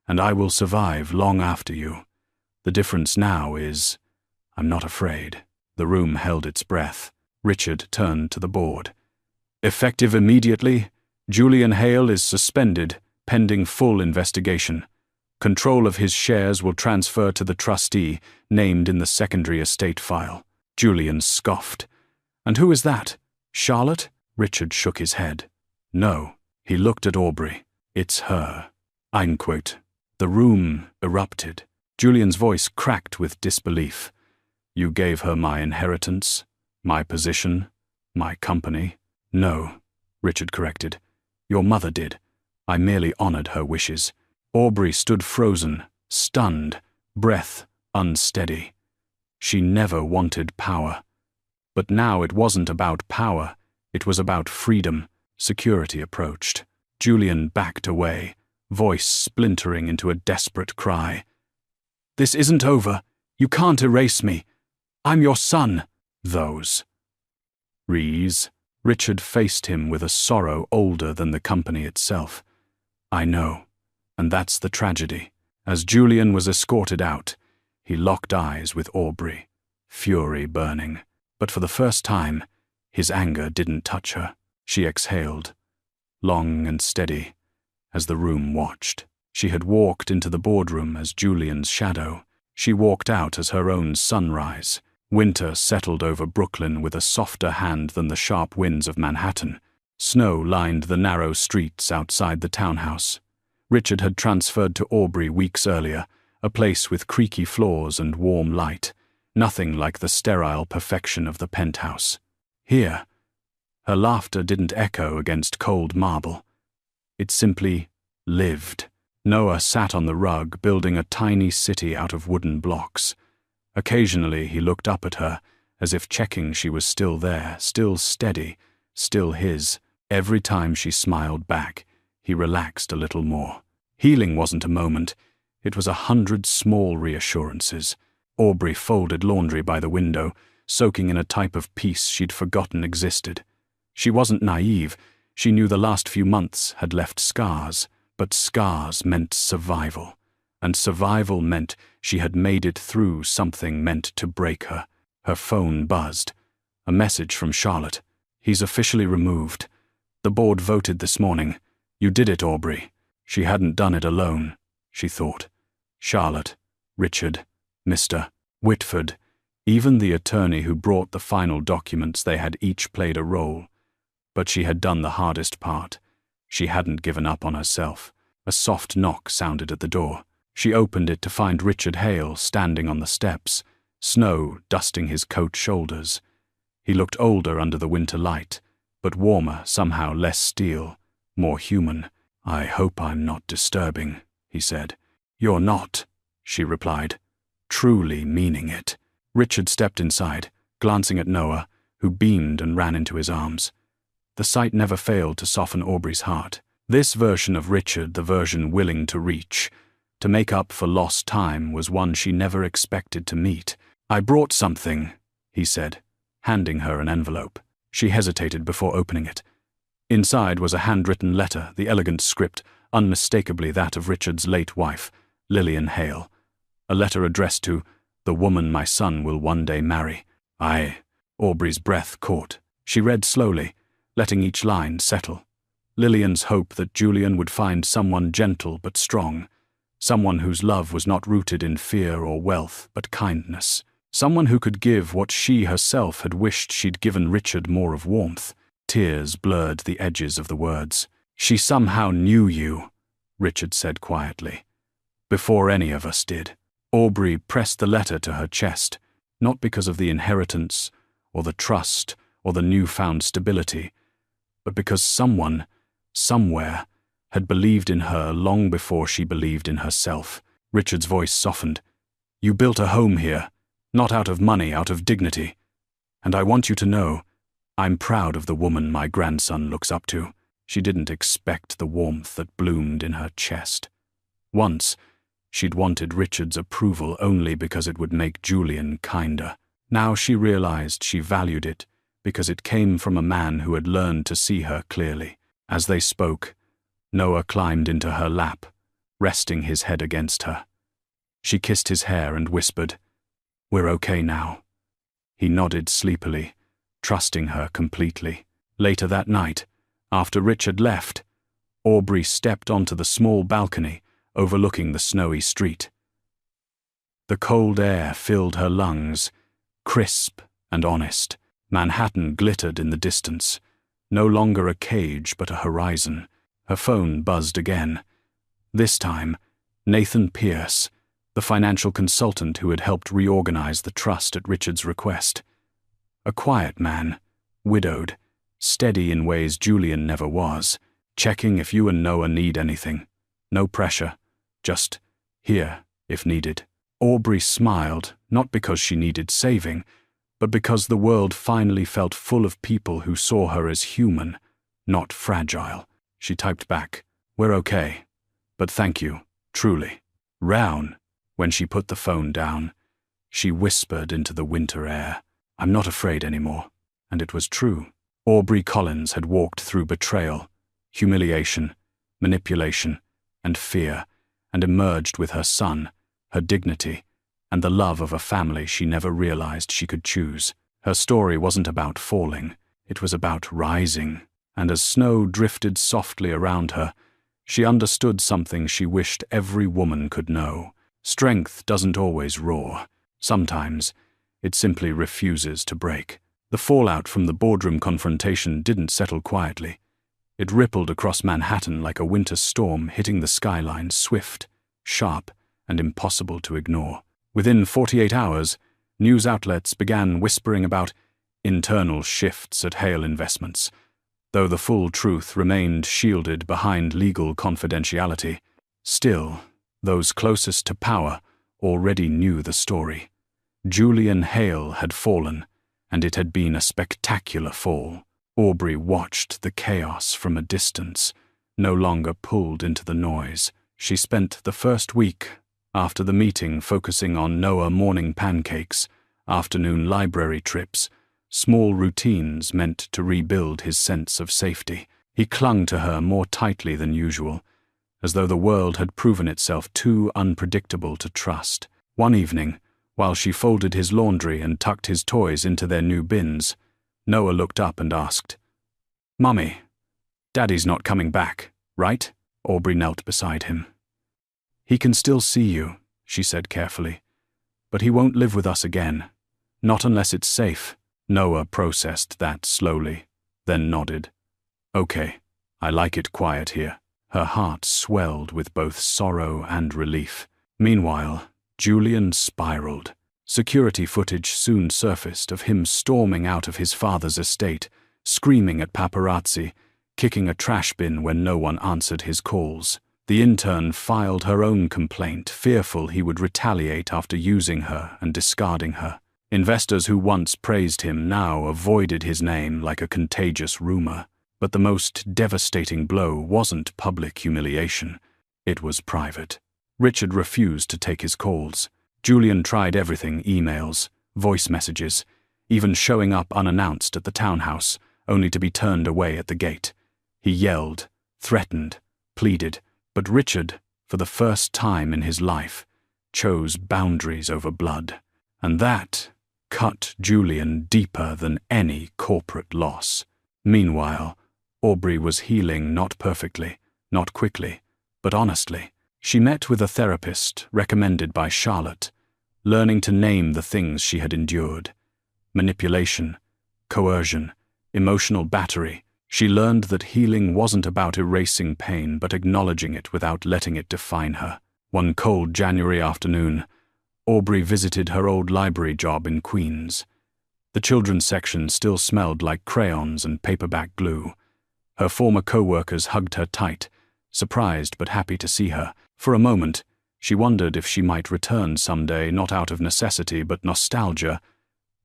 "and I will survive long after you. The difference now is, I'm not afraid." The room held its breath. Richard turned to the board. "Effective immediately, Julian Hale is suspended, pending full investigation. Control of his shares will transfer to the trustee named in the secondary estate file." Julian scoffed. "And who is that? Charlotte?" Richard shook his head. "No." He looked at Aubrey. "It's her." Einquote. The room erupted. Julian's voice cracked with disbelief. "You gave her my inheritance, my position, my company?" "No," Richard corrected. "Your mother did. I merely honored her wishes." Aubrey stood frozen, stunned, breath unsteady. She never wanted power. But now it wasn't about power. It was about freedom. Security approached. Julian backed away, voice splintering into a desperate cry. "This isn't over. You can't erase me. I'm your son." "Those." "Rees." Richard faced him with a sorrow older than the company itself. "I know. And that's the tragedy." As Julian was escorted out, he locked eyes with Aubrey, fury burning. But for the first time, his anger didn't touch her. She exhaled, long and steady, as the room watched. She had walked into the boardroom as Julian's shadow. She walked out as her own sunrise. Winter settled over Brooklyn with a softer hand than the sharp winds of Manhattan. Snow lined the narrow streets outside the townhouse. Richard had transferred to Aubrey weeks earlier, a place with creaky floors and warm light, nothing like the sterile perfection of the penthouse. Here, her laughter didn't echo against cold marble. It simply lived. Noah sat on the rug, building a tiny city out of wooden blocks. Occasionally he looked up at her, as if checking she was still there, still steady, still his. Every time she smiled back, he relaxed a little more. Healing wasn't a moment, it was 100 small reassurances. Aubrey folded laundry by the window, soaking in a type of peace she'd forgotten existed. She wasn't naive, she knew the last few months had left scars, but scars meant survival, and survival meant she had made it through something meant to break her. Her phone buzzed. A message from Charlotte. He's officially removed. The board voted this morning. You did it, Aubrey. She hadn't done it alone, she thought. Charlotte, Richard, Mr. Whitford, even the attorney who brought the final documents, they had each played a role. But she had done the hardest part. She hadn't given up on herself. A soft knock sounded at the door. She opened it to find Richard Hale standing on the steps, snow dusting his coat shoulders. He looked older under the winter light, but warmer, somehow less steel, more human. I hope I'm not disturbing, he said. You're not, she replied, truly meaning it. Richard stepped inside, glancing at Noah, who beamed and ran into his arms. The sight never failed to soften Aubrey's heart. This version of Richard, the version willing to reach, to make up for lost time, was one she never expected to meet. I brought something, he said, handing her an envelope. She hesitated before opening it. Inside was a handwritten letter, the elegant script, unmistakably that of Richard's late wife, Lillian Hale. A letter addressed to the woman my son will one day marry. Aubrey's breath caught. She read slowly, letting each line settle. Lillian's hope that Julian would find someone gentle but strong, someone whose love was not rooted in fear or wealth but kindness, someone who could give what she herself had wished she'd given Richard, more of warmth. Tears blurred the edges of the words. She somehow knew you, Richard said quietly, before any of us did. Aubrey pressed the letter to her chest, not because of the inheritance or the trust or the newfound stability, but because someone, somewhere, had believed in her long before she believed in herself. Richard's voice softened. You built a home here, not out of money, out of dignity. And I want you to know, I'm proud of the woman my grandson looks up to. She didn't expect the warmth that bloomed in her chest. Once, she'd wanted Richard's approval only because it would make Julian kinder. Now she realized she valued it because it came from a man who had learned to see her clearly. As they spoke, Noah climbed into her lap, resting his head against her. She kissed his hair and whispered, We're okay now. He nodded sleepily, trusting her completely. Later that night, after Richard left, Aubrey stepped onto the small balcony overlooking the snowy street. The cold air filled her lungs, crisp and honest. Manhattan glittered in the distance, no longer a cage but a horizon. Her phone buzzed again. This time, Nathan Pierce, the financial consultant who had helped reorganize the trust at Richard's request. A quiet man, widowed, steady in ways Julian never was, checking if you and Noah need anything. No pressure, just here if needed. Aubrey smiled, not because she needed saving, but because the world finally felt full of people who saw her as human, not fragile. She typed back, We're okay, but thank you, truly. Round, when she put the phone down, she whispered into the winter air, I'm not afraid anymore. And it was true. Aubrey Collins had walked through betrayal, humiliation, manipulation, and fear, and emerged with her son, her dignity, and the love of a family she never realized she could choose. Her story wasn't about falling, it was about rising. and as snow drifted softly around her, she understood something she wished every woman could know. Strength doesn't always roar. Sometimes it simply refuses to break. The fallout from the boardroom confrontation didn't settle quietly. It rippled across Manhattan like a winter storm, hitting the skyline, swift, sharp, and impossible to ignore. Within 48 hours, news outlets began whispering about internal shifts at Hale Investments, though the full truth remained shielded behind legal confidentiality. Still, those closest to power already knew the story. Julian Hale had fallen, and it had been a spectacular fall. Aubrey watched the chaos from a distance, no longer pulled into the noise. She spent the first week after the meeting focusing on Noah morning pancakes, afternoon library trips, small routines meant to rebuild his sense of safety. He clung to her more tightly than usual, as though the world had proven itself too unpredictable to trust. One evening, while she folded his laundry and tucked his toys into their new bins, Noah looked up and asked, "Mummy, Daddy's not coming back, right?" Aubrey knelt beside him. "He can still see you," she said carefully, "but he won't live with us again. Not unless it's safe." Noah processed that slowly, then nodded. "Okay, I like it quiet here." Her heart swelled with both sorrow and relief. Meanwhile, Julian spiraled. Security footage soon surfaced of him storming out of his father's estate, screaming at paparazzi, kicking a trash bin when no one answered his calls. The intern filed her own complaint, fearful he would retaliate after using her and discarding her. Investors who once praised him now avoided his name like a contagious rumor. But the most devastating blow wasn't public humiliation. It was private. Richard refused to take his calls. Julian tried everything: emails, voice messages, even showing up unannounced at the townhouse, only to be turned away at the gate. He yelled, threatened, pleaded, but Richard, for the first time in his life, chose boundaries over blood. And that cut Julian deeper than any corporate loss. Meanwhile, Aubrey was healing, not perfectly, not quickly, but honestly. She met with a therapist recommended by Charlotte, learning to name the things she had endured: manipulation, coercion, emotional battery. She learned that healing wasn't about erasing pain, but acknowledging it without letting it define her. One cold January afternoon, Aubrey visited her old library job in Queens. The children's section still smelled like crayons and paperback glue. Her former co-workers hugged her tight, surprised but happy to see her. For a moment, she wondered if she might return someday, not out of necessity but nostalgia,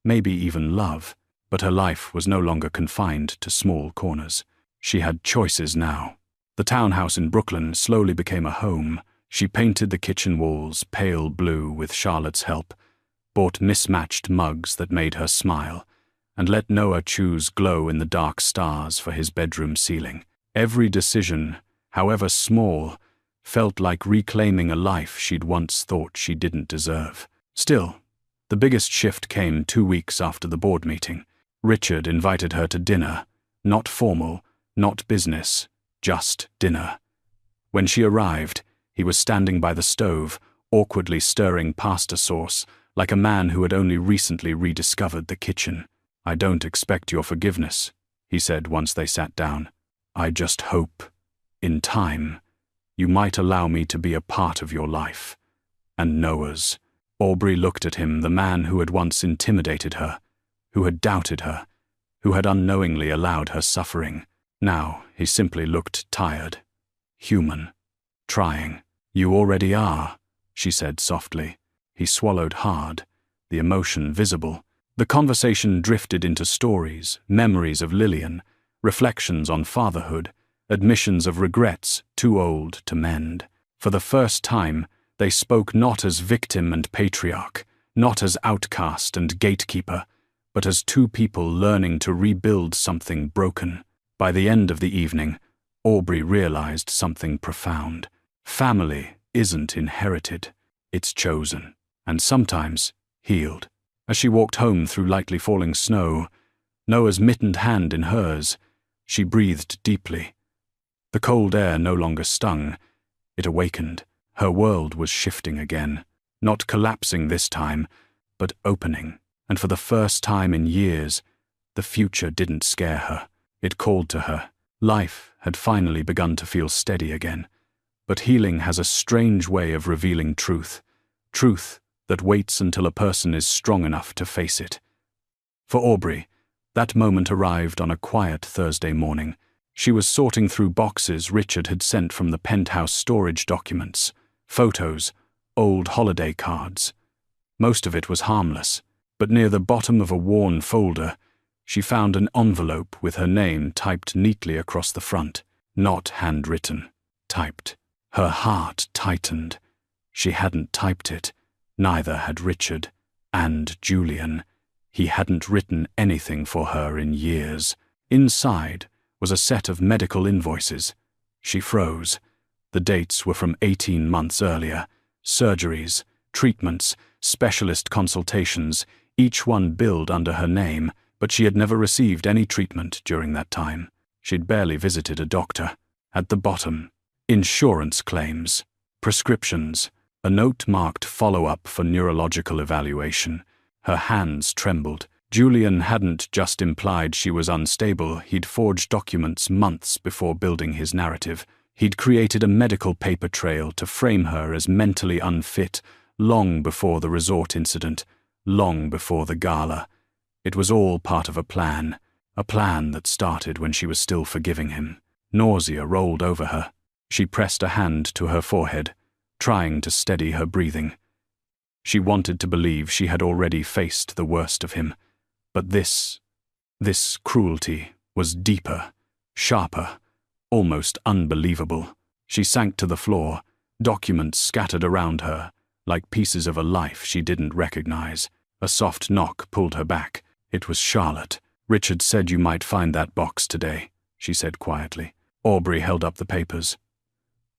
maybe even love. But her life was no longer confined to small corners. She had choices now. The townhouse in Brooklyn slowly became a home. She painted the kitchen walls pale blue with Charlotte's help, bought mismatched mugs that made her smile, and let Noah choose glow-in-the-dark stars for his bedroom ceiling. Every decision, however small, felt like reclaiming a life she'd once thought she didn't deserve. Still, the biggest shift came 2 weeks after the board meeting. Richard invited her to dinner, not formal, not business, just dinner. When she arrived, he was standing by the stove, awkwardly stirring pasta sauce, like a man who had only recently rediscovered the kitchen. "I don't expect your forgiveness," he said once they sat down. "I just hope, in time, you might allow me to be a part of your life." And Noah's. Aubrey looked at him, the man who had once intimidated her, who had doubted her, who had unknowingly allowed her suffering. Now he simply looked tired, human, trying. "You already are," she said softly. He swallowed hard, the emotion visible. The conversation drifted into stories, memories of Lillian, reflections on fatherhood, admissions of regrets too old to mend. For the first time, they spoke not as victim and patriarch, not as outcast and gatekeeper, but as two people learning to rebuild something broken. By the end of the evening, Aubrey realized something profound. Family isn't inherited, it's chosen, and sometimes healed. As she walked home through lightly falling snow, Noah's mittened hand in hers, She breathed deeply. The cold air no longer stung. It awakened. Her world was shifting again. Not collapsing this time, but opening. And for the first time in years, the future didn't scare her. It called to her. Life had finally begun to feel steady again. But healing has a strange way of revealing truth. Truth that waits until a person is strong enough to face it. For Aubrey, that moment arrived on a quiet Thursday morning. She was sorting through boxes Richard had sent from the penthouse storage documents, photos, old holiday cards. Most of it was harmless, but near the bottom of a worn folder, she found an envelope with her name typed neatly across the front. Not handwritten, typed. Her heart tightened. She hadn't typed it. Neither had Richard. And Julian. He hadn't written anything for her in years. Inside was a set of medical invoices. She froze. The dates were from 18 months earlier. Surgeries, treatments, specialist consultations, each one billed under her name, but she had never received any treatment during that time. She'd barely visited a doctor. At the bottom, insurance claims, prescriptions, a note marked follow-up for neurological evaluation. Her hands trembled. Julian hadn't just implied she was unstable, he'd forged documents months before building his narrative. He'd created a medical paper trail to frame her as mentally unfit, long before the resort incident, long before the gala. It was all part of a plan that started when she was still forgiving him. Nausea rolled over her. She pressed a hand to her forehead, trying to steady her breathing. She wanted to believe she had already faced the worst of him, but this cruelty was deeper, sharper, almost unbelievable. She sank to the floor, documents scattered around her, like pieces of a life she didn't recognize. A soft knock pulled her back. It was Charlotte. "Richard said you might find that box today," she said quietly. Aubrey held up the papers.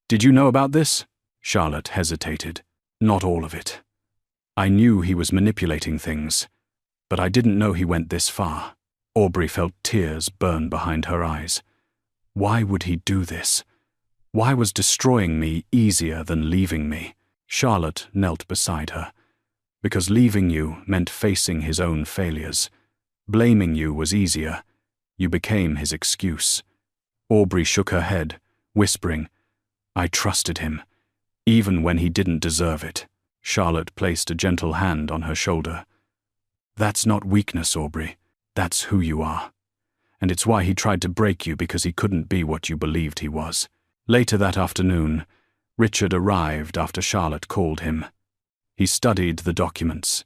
"Did you know about this?" Charlotte hesitated. "Not all of it. I knew he was manipulating things, but I didn't know he went this far." Aubrey felt tears burn behind her eyes. Why would he do this? Why was destroying me easier than leaving me? Charlotte knelt beside her. Because leaving you meant facing his own failures. Blaming you was easier. You became his excuse. Aubrey shook her head, whispering, "I trusted him, even when he didn't deserve it." Charlotte placed a gentle hand on her shoulder. "That's not weakness, Aubrey. That's who you are. And it's why he tried to break you, because he couldn't be what you believed he was." Later that afternoon, Richard arrived after Charlotte called him. He studied the documents,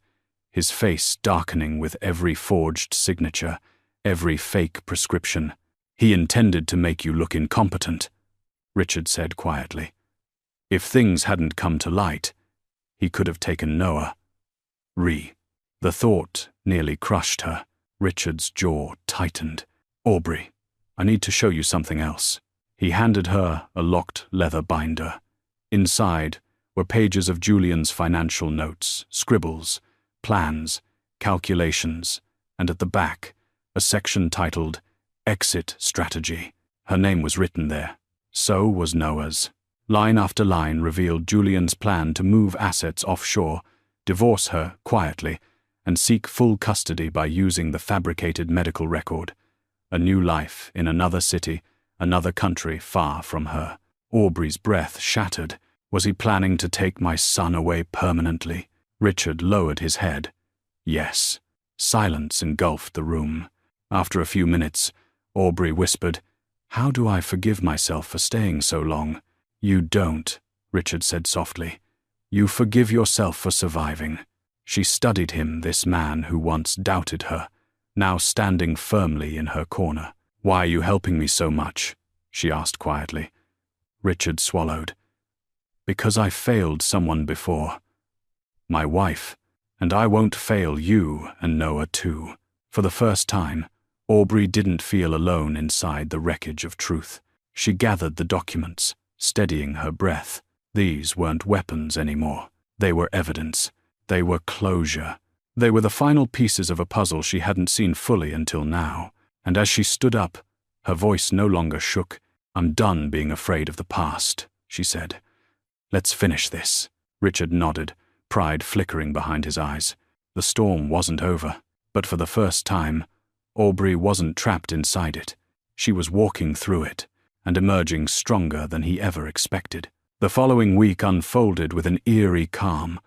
his face darkening with every forged signature, every fake prescription. "He intended to make you look incompetent," Richard said quietly. "If things hadn't come to light, he could have taken Noah." The thought nearly crushed her. Richard's jaw tightened. "Aubrey, I need to show you something else." He handed her a locked leather binder. Inside were pages of Julian's financial notes, scribbles, plans, calculations, and at the back, a section titled Exit Strategy. Her name was written there. So was Noah's. Line after line revealed Julian's plan to move assets offshore, divorce her quietly, and seek full custody by using the fabricated medical record. A new life in another city, another country far from her. Aubrey's breath shattered. Was he planning to take my son away permanently? Richard lowered his head. Yes. Silence engulfed the room. After a few minutes, Aubrey whispered, "How do I forgive myself for staying so long?" "You don't," Richard said softly. "You forgive yourself for surviving." She studied him, this man who once doubted her, now standing firmly in her corner. "Why are you helping me so much?" she asked quietly. Richard swallowed. "Because I failed someone before. My wife, and I won't fail you and Noah too." For the first time, Aubrey didn't feel alone inside the wreckage of truth. She gathered the documents, steadying her breath. These weren't weapons anymore. They were evidence. They were closure. They were the final pieces of a puzzle she hadn't seen fully until now. And as she stood up, Her voice no longer shook. "I'm done being afraid of the past," she said. "Let's finish this." Richard nodded, pride flickering behind his eyes. The storm wasn't over, but for the first time, Aubrey wasn't trapped inside it. She was walking through it, and emerging stronger than he ever expected. The following week unfolded with an eerie calm,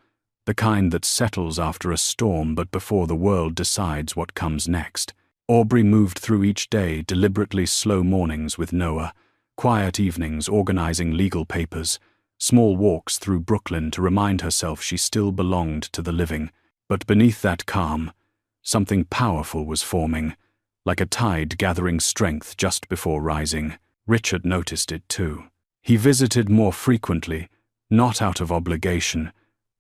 the kind that settles after a storm but before the world decides what comes next. Aubrey moved through each day, deliberately slow mornings with Noah, quiet evenings organizing legal papers, small walks through Brooklyn to remind herself she still belonged to the living. But beneath that calm, something powerful was forming, like a tide gathering strength just before rising. Richard noticed it too. He visited more frequently, not out of obligation,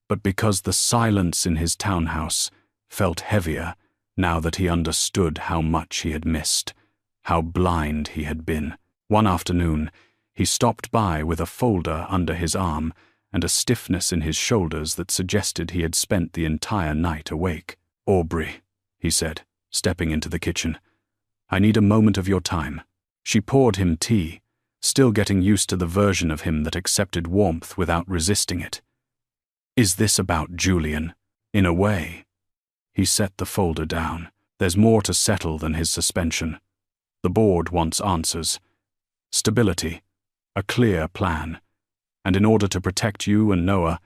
but because the silence in his townhouse felt heavier now that he understood how much he had missed, how blind he had been. One afternoon, he stopped by with a folder under his arm and a stiffness in his shoulders that suggested he had spent the entire night awake. "Aubrey," he said, stepping into the kitchen, "I need a moment of your time." She poured him tea, still getting used to the version of him that accepted warmth without resisting it. "Is this about Julian?" "In a way." He set the folder down. "There's more to settle than his suspension. The board wants answers. Stability. A clear plan. And in order to protect you and Noah,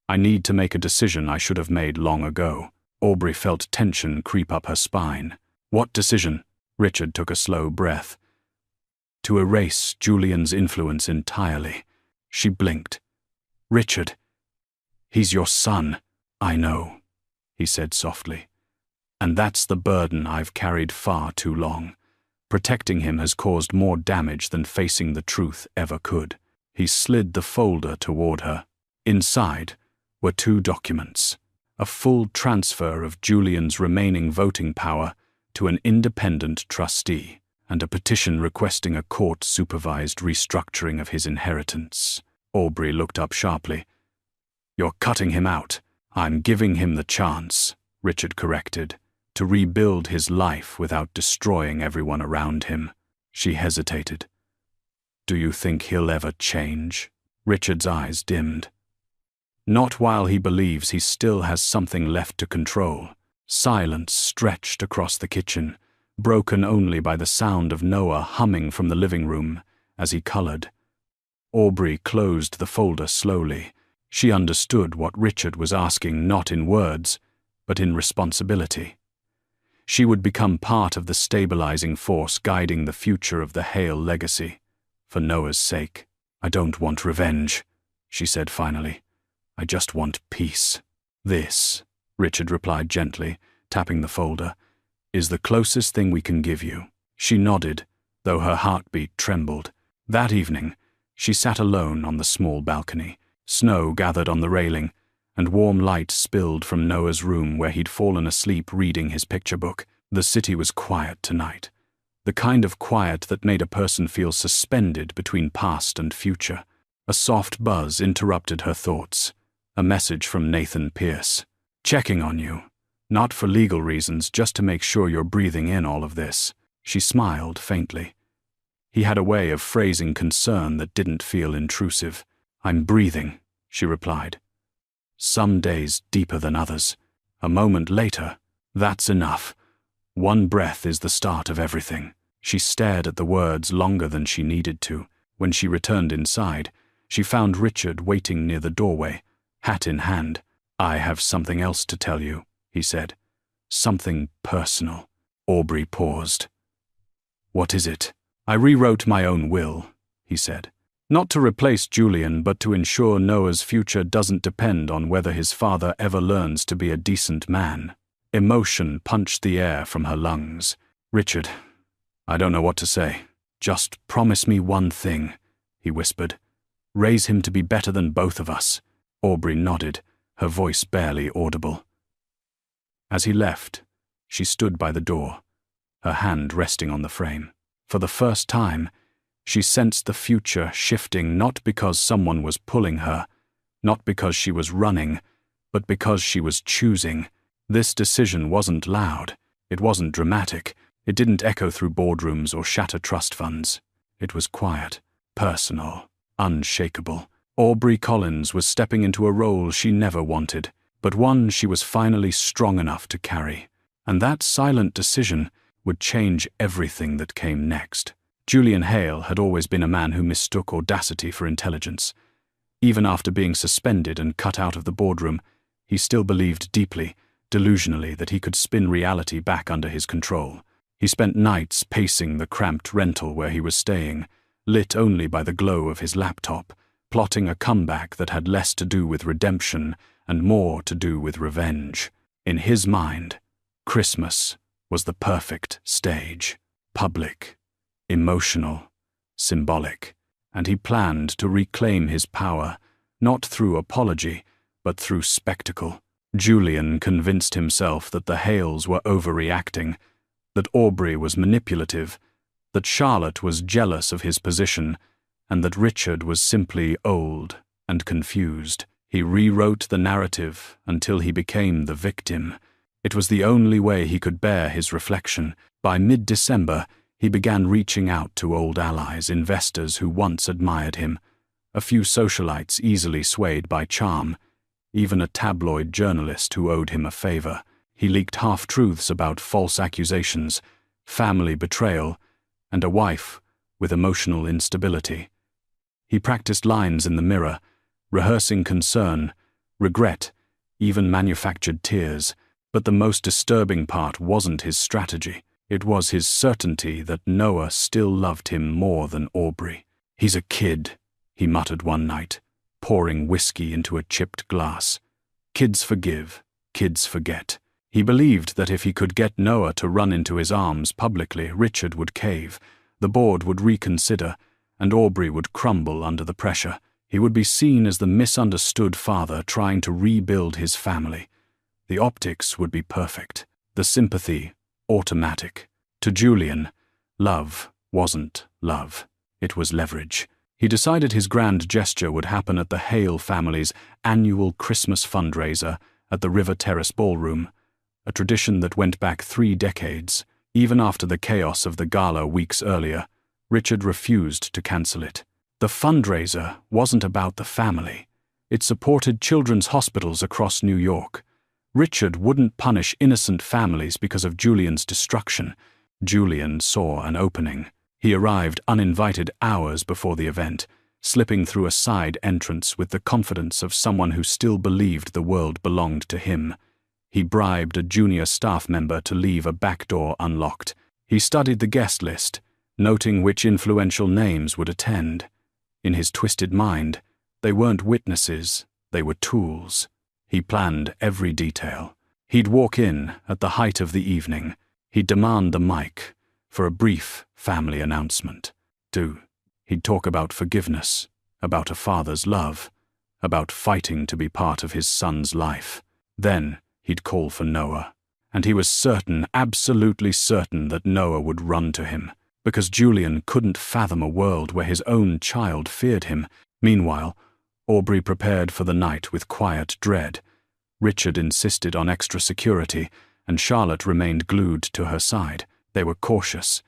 I need to make a decision I should have made long ago." Aubrey felt tension creep up her spine. "What decision?" Richard took a slow breath. "To erase Julian's influence entirely." She blinked. "Richard, he's your son." "I know," he said softly. "And that's the burden I've carried far too long. Protecting him has caused more damage than facing the truth ever could." He slid the folder toward her. Inside were 2 documents, a full transfer of Julian's remaining voting power to an independent trustee, and a petition requesting a court-supervised restructuring of his inheritance. Aubrey looked up sharply. "You're cutting him out." "I'm giving him the chance," Richard corrected, "to rebuild his life without destroying everyone around him." She hesitated. "Do you think he'll ever change?" Richard's eyes dimmed. "Not while he believes he still has something left to control." Silence stretched across the kitchen, broken only by the sound of Noah humming from the living room as he colored. Aubrey closed the folder slowly. She understood what Richard was asking, not in words, but in responsibility. She would become part of the stabilizing force guiding the future of the Hale legacy. For Noah's sake. "I don't want revenge," she said finally. "I just want peace." "This," Richard replied gently, tapping the folder, "is the closest thing we can give you." She nodded, though her heartbeat trembled. That evening, she sat alone on the small balcony. Snow gathered on the railing, and warm light spilled from Noah's room where he'd fallen asleep reading his picture book. The city was quiet tonight. The kind of quiet that made a person feel suspended between past and future. A soft buzz interrupted her thoughts. A message from Nathan Pierce. "Checking on you. Not for legal reasons, just to make sure you're breathing in all of this." She smiled faintly. He had a way of phrasing concern that didn't feel intrusive. "I'm breathing," she replied. "Some days deeper than others. A moment later, that's enough. One breath is the start of everything." She stared at the words longer than she needed to. When she returned inside, she found Richard waiting near the doorway, hat in hand. "I have something else to tell you," he said. "Something personal." Aubrey paused. "What is it?" "I rewrote my own will," he said. "Not to replace Julian, but to ensure Noah's future doesn't depend on whether his father ever learns to be a decent man." Emotion punched the air from her lungs. "Richard, I don't know what to say. Just promise me one thing," he whispered. "Raise him to be better than both of us." Aubrey nodded, her voice barely audible. As he left, she stood by the door, her hand resting on the frame. For the first time, she sensed the future shifting, not because someone was pulling her, not because she was running, but because she was choosing. This decision wasn't loud, it wasn't dramatic, It didn't echo through boardrooms or shatter trust funds. It was quiet, personal, unshakable. Aubrey Collins was stepping into a role she never wanted, but one she was finally strong enough to carry. And that silent decision would change everything that came next. Julian Hale had always been a man who mistook audacity for intelligence. Even after being suspended and cut out of the boardroom, he still believed deeply, delusionally, that he could spin reality back under his control. He spent nights pacing the cramped rental where he was staying, lit only by the glow of his laptop, plotting a comeback that had less to do with redemption and more to do with revenge. In his mind, Christmas was the perfect stage. Public, emotional, symbolic, and he planned to reclaim his power, not through apology, but through spectacle. Julian convinced himself that the Hales were overreacting, that Aubrey was manipulative, that Charlotte was jealous of his position, and that Richard was simply old and confused. He rewrote the narrative until he became the victim. It was the only way he could bear his reflection. By mid-December, he began reaching out to old allies, investors who once admired him, a few socialites easily swayed by charm, even a tabloid journalist who owed him a favor. He leaked half-truths about false accusations, family betrayal, and a wife with emotional instability. He practiced lines in the mirror, rehearsing concern, regret, even manufactured tears. But the most disturbing part wasn't his strategy. It was his certainty that Noah still loved him more than Aubrey. "He's a kid," he muttered one night, pouring whiskey into a chipped glass. Kids forgive, kids forget. He believed that if he could get Noah to run into his arms publicly, Richard would cave, the board would reconsider, and Aubrey would crumble under the pressure. He would be seen as the misunderstood father trying to rebuild his family. The optics would be perfect, the sympathy automatic. To Julian, love wasn't love. It was leverage. He decided his grand gesture would happen at the Hale family's annual Christmas fundraiser at the River Terrace Ballroom, a tradition that went back 3 decades. Even after the chaos of the gala weeks earlier, Richard refused to cancel it. The fundraiser wasn't about the family. It supported children's hospitals across New York. Richard wouldn't punish innocent families because of Julian's destruction. Julian saw an opening. He arrived uninvited hours before the event, slipping through a side entrance with the confidence of someone who still believed the world belonged to him. He bribed a junior staff member to leave a back door unlocked. He studied the guest list, noting which influential names would attend. In his twisted mind, they weren't witnesses, they were tools. He planned every detail. He'd walk in at the height of the evening. He'd demand the mic for a brief family announcement. He'd talk about forgiveness, about a father's love, about fighting to be part of his son's life. Then he'd call for Noah. And he was certain, absolutely certain, that Noah would run to him, because Julian couldn't fathom a world where his own child feared him. Meanwhile, Aubrey prepared for the night with quiet dread. Richard insisted on extra security, and Charlotte remained glued to her side. They were cautious,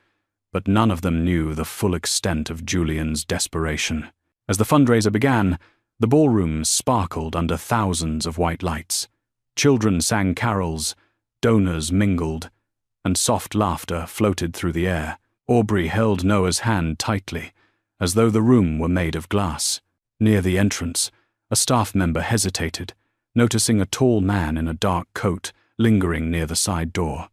but none of them knew the full extent of Julian's desperation. As the fundraiser began, the ballroom sparkled under thousands of white lights. Children sang carols, donors mingled, and soft laughter floated through the air. Aubrey held Noah's hand tightly, as though the room were made of glass. Near the entrance, a staff member hesitated, noticing a tall man in a dark coat lingering near the side door.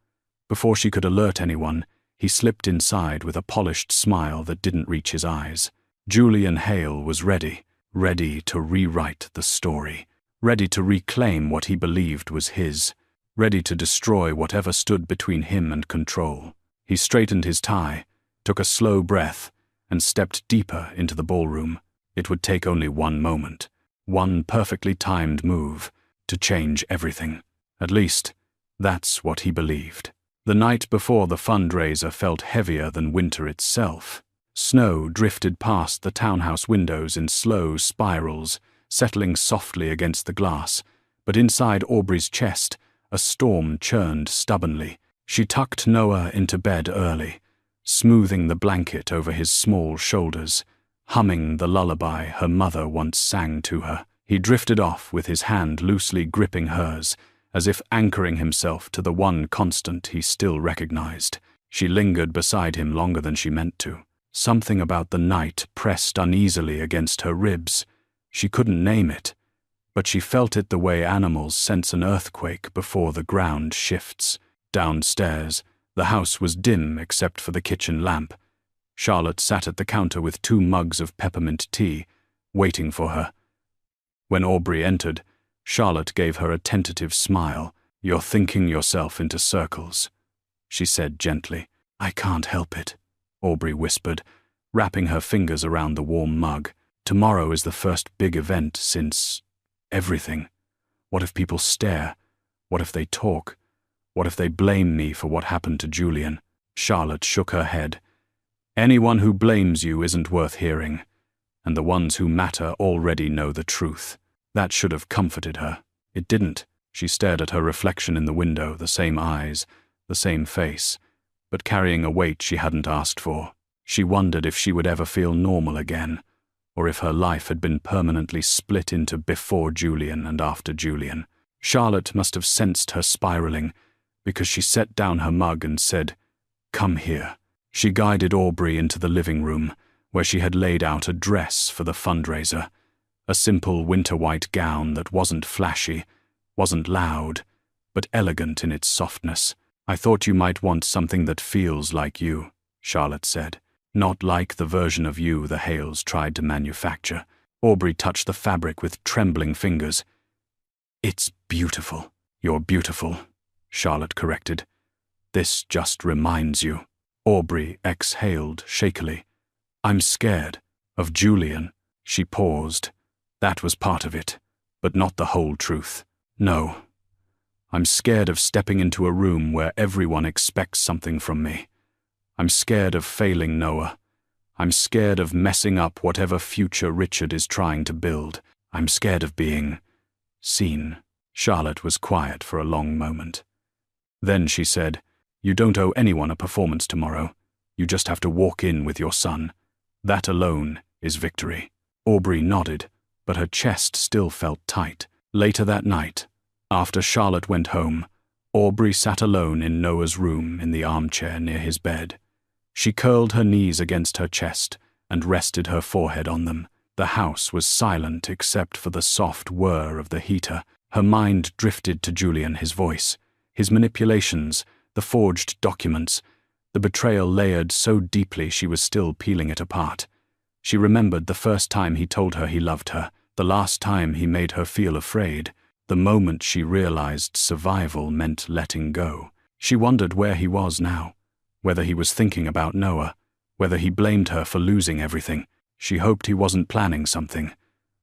Before she could alert anyone, he slipped inside with a polished smile that didn't reach his eyes. Julian Hale was ready to rewrite the story, ready to reclaim what he believed was his, ready to destroy whatever stood between him and control. He straightened his tie, took a slow breath, and stepped deeper into the ballroom. It would take only one moment, one perfectly timed move, to change everything. At least, that's what he believed. The night before the fundraiser felt heavier than winter itself. Snow drifted past the townhouse windows in slow spirals, settling softly against the glass, but inside Aubrey's chest, a storm churned stubbornly. She tucked Noah into bed early, smoothing the blanket over his small shoulders, humming the lullaby her mother once sang to her. He drifted off with his hand loosely gripping hers, as if anchoring himself to the one constant he still recognized. She lingered beside him longer than she meant to. Something about the night pressed uneasily against her ribs. She couldn't name it, but she felt it the way animals sense an earthquake before the ground shifts. Downstairs, the house was dim except for the kitchen lamp. Charlotte sat at the counter with 2 mugs of peppermint tea, waiting for her. When Aubrey entered, Charlotte gave her a tentative smile. "You're thinking yourself into circles," she said gently. "I can't help it," Aubrey whispered, wrapping her fingers around the warm mug. "Tomorrow is the first big event since everything. What if people stare? What if they talk? What if they blame me for what happened to Julian?" Charlotte shook her head. "Anyone who blames you isn't worth hearing, and the ones who matter already know the truth." That should have comforted her. It didn't. She stared at her reflection in the window, the same eyes, the same face, but carrying a weight she hadn't asked for. She wondered if she would ever feel normal again, or if her life had been permanently split into before Julian and after Julian. Charlotte must have sensed her spiraling, because she set down her mug and said, "Come here." She guided Aubrey into the living room, where she had laid out a dress for the fundraiser. A simple winter white gown that wasn't flashy, wasn't loud, but elegant in its softness. "I thought you might want something that feels like you," Charlotte said. "Not like the version of you the Hales tried to manufacture." Aubrey touched the fabric with trembling fingers. "It's beautiful." "You're beautiful," Charlotte corrected. "This just reminds you." Aubrey exhaled shakily. "I'm scared of Julian." She paused. "That was part of it, but not the whole truth." "No. I'm scared of stepping into a room where everyone expects something from me. I'm scared of failing Noah. I'm scared of messing up whatever future Richard is trying to build. I'm scared of being seen." Charlotte was quiet for a long moment. Then she said, "You don't owe anyone a performance tomorrow. You just have to walk in with your son. That alone is victory." Aubrey nodded, but her chest still felt tight. Later that night, after Charlotte went home, Aubrey sat alone in Noah's room in the armchair near his bed. She curled her knees against her chest and rested her forehead on them. The house was silent except for the soft whir of the heater. Her mind drifted to Julian, his voice, his manipulations, the forged documents, the betrayal layered so deeply she was still peeling it apart. She remembered the first time he told her he loved her, the last time he made her feel afraid, the moment she realized survival meant letting go. She wondered where he was now, whether he was thinking about Noah, whether he blamed her for losing everything. She hoped he wasn't planning something,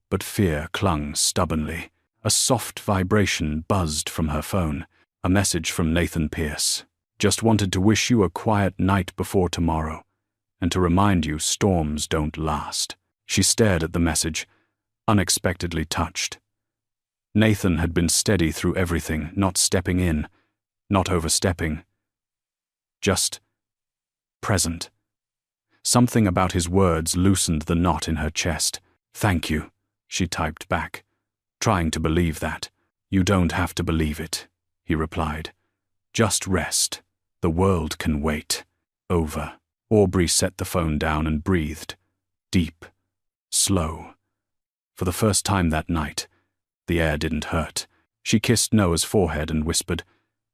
but fear clung stubbornly. A soft vibration buzzed from her phone, a message from Nathan Pierce. "Just wanted to wish you a quiet night before tomorrow, and to remind you storms don't last." She stared at the message, unexpectedly touched. Nathan had been steady through everything, not stepping in, not overstepping, just present. Something about his words loosened the knot in her chest. "Thank you," she typed back, trying to believe that. "You don't have to believe it," he replied. "Just rest. The world can wait." Over. Aubrey set the phone down and breathed. Deep. Slow. For the first time that night, the air didn't hurt. She kissed Noah's forehead and whispered,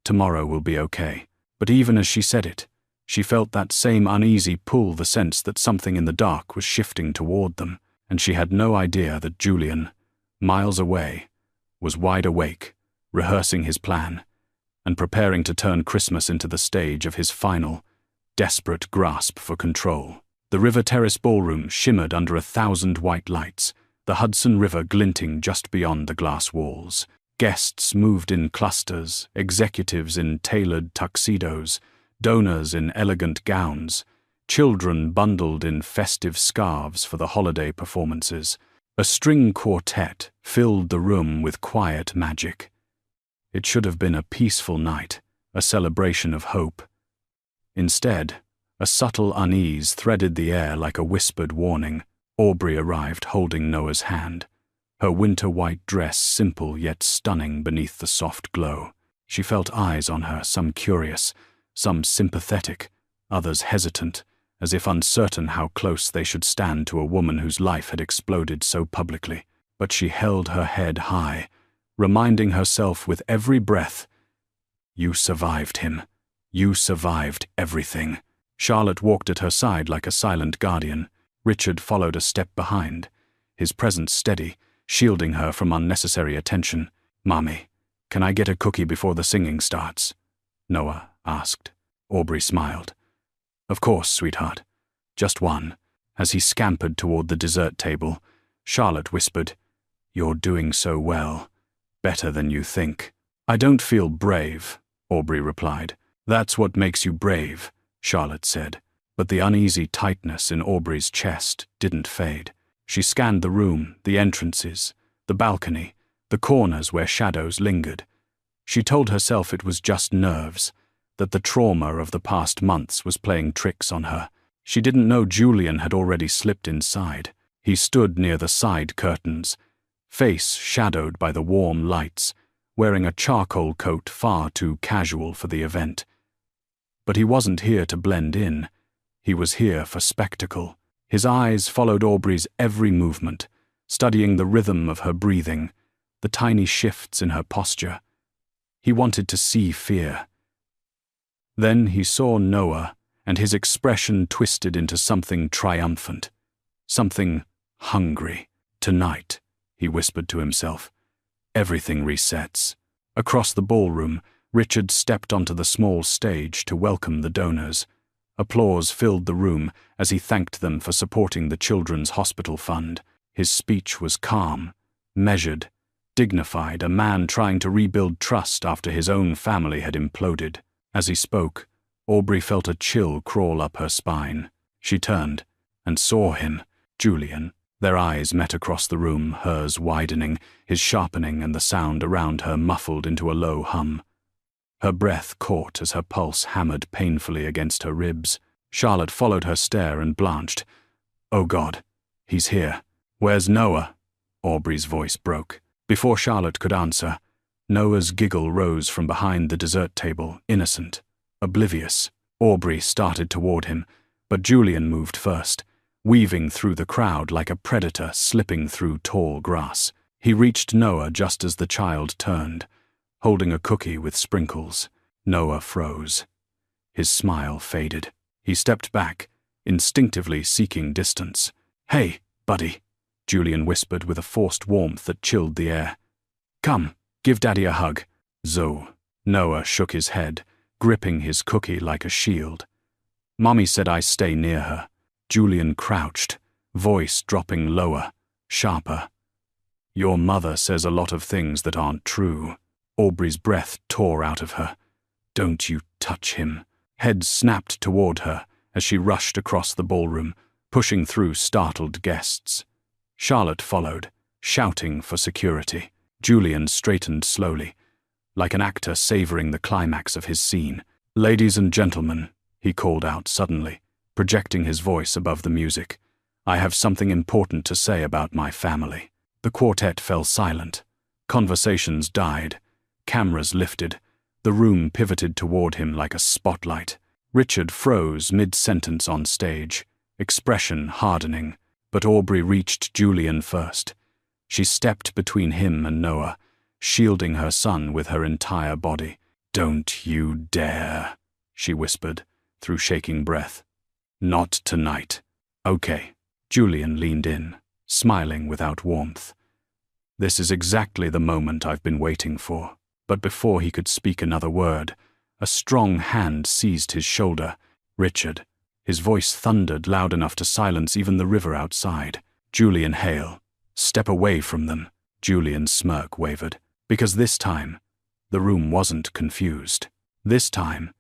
"Tomorrow will be okay." But even as she said it, she felt that same uneasy pull, the sense that something in the dark was shifting toward them, and she had no idea that Julian, miles away, was wide awake, rehearsing his plan, and preparing to turn Christmas into the stage of his final, desperate grasp for control. The River Terrace ballroom shimmered under 1,000 white lights, the Hudson River glinting just beyond the glass walls. Guests moved in clusters, executives in tailored tuxedos, donors in elegant gowns, children bundled in festive scarves for the holiday performances. A string quartet filled the room with quiet magic. It should have been a peaceful night, a celebration of hope. Instead, a subtle unease threaded the air like a whispered warning. Aubrey arrived holding Noah's hand, her winter-white dress simple yet stunning beneath the soft glow. She felt eyes on her, some curious, some sympathetic, others hesitant, as if uncertain how close they should stand to a woman whose life had exploded so publicly. But she held her head high, reminding herself with every breath, "You survived him. You survived everything." Charlotte walked at her side like a silent guardian. Richard followed a step behind, his presence steady, shielding her from unnecessary attention. "Mommy, can I get a cookie before the singing starts?" Noah asked. Aubrey smiled. "Of course, sweetheart. Just one." As he scampered toward the dessert table, Charlotte whispered, "You're doing so well. Better than you think." "I don't feel brave," Aubrey replied. "That's what makes you brave," Charlotte said. But the uneasy tightness in Aubrey's chest didn't fade. She scanned the room, the entrances, the balcony, the corners where shadows lingered. She told herself it was just nerves, that the trauma of the past months was playing tricks on her. She didn't know Julian had already slipped inside. He stood near the side curtains, face shadowed by the warm lights, wearing a charcoal coat far too casual for the event. But he wasn't here to blend in. He was here for spectacle. His eyes followed Aubrey's every movement, studying the rhythm of her breathing, the tiny shifts in her posture. He wanted to see fear. Then he saw Noah, and his expression twisted into something triumphant, something hungry. "Tonight," he whispered to himself, "everything resets." Across the ballroom, Richard stepped onto the small stage to welcome the donors. Applause filled the room as he thanked them for supporting the Children's Hospital Fund. His speech was calm, measured, dignified, a man trying to rebuild trust after his own family had imploded. As he spoke, Aubrey felt a chill crawl up her spine. She turned and saw him, Julian. Their eyes met across the room, hers widening, his sharpening, and the sound around her muffled into a low hum. Her breath caught as her pulse hammered painfully against her ribs. Charlotte followed her stare and blanched. "Oh God, he's here. Where's Noah?" Aubrey's voice broke. Before Charlotte could answer, Noah's giggle rose from behind the dessert table, innocent, oblivious. Aubrey started toward him, but Julian moved first, weaving through the crowd like a predator slipping through tall grass. He reached Noah just as the child turned, holding a cookie with sprinkles. Noah froze. His smile faded. He stepped back, instinctively seeking distance. "Hey, buddy," Julian whispered with a forced warmth that chilled the air. "Come, give Daddy a hug." "Zo." Noah shook his head, gripping his cookie like a shield. "Mommy said I stay near her." Julian crouched, voice dropping lower, sharper. "Your mother says a lot of things that aren't true." Aubrey's breath tore out of her. "Don't you touch him." Heads snapped toward her as she rushed across the ballroom, pushing through startled guests. Charlotte followed, shouting for security. Julian straightened slowly, like an actor savoring the climax of his scene. "Ladies and gentlemen," he called out suddenly, projecting his voice above the music, "I have something important to say about my family." The quartet fell silent. Conversations died. Cameras lifted. The room pivoted toward him like a spotlight. Richard froze mid-sentence on stage, expression hardening, but Aubrey reached Julian first. She stepped between him and Noah, shielding her son with her entire body. "Don't you dare," she whispered, through shaking breath. "Not tonight." "Okay." Julian leaned in, smiling without warmth. "This is exactly the moment I've been waiting for." But before he could speak another word, a strong hand seized his shoulder. "Richard." His voice thundered loud enough to silence even the river outside. "Julian Hale, step away from them." Julian's smirk wavered. Because this time, the room wasn't confused. This time,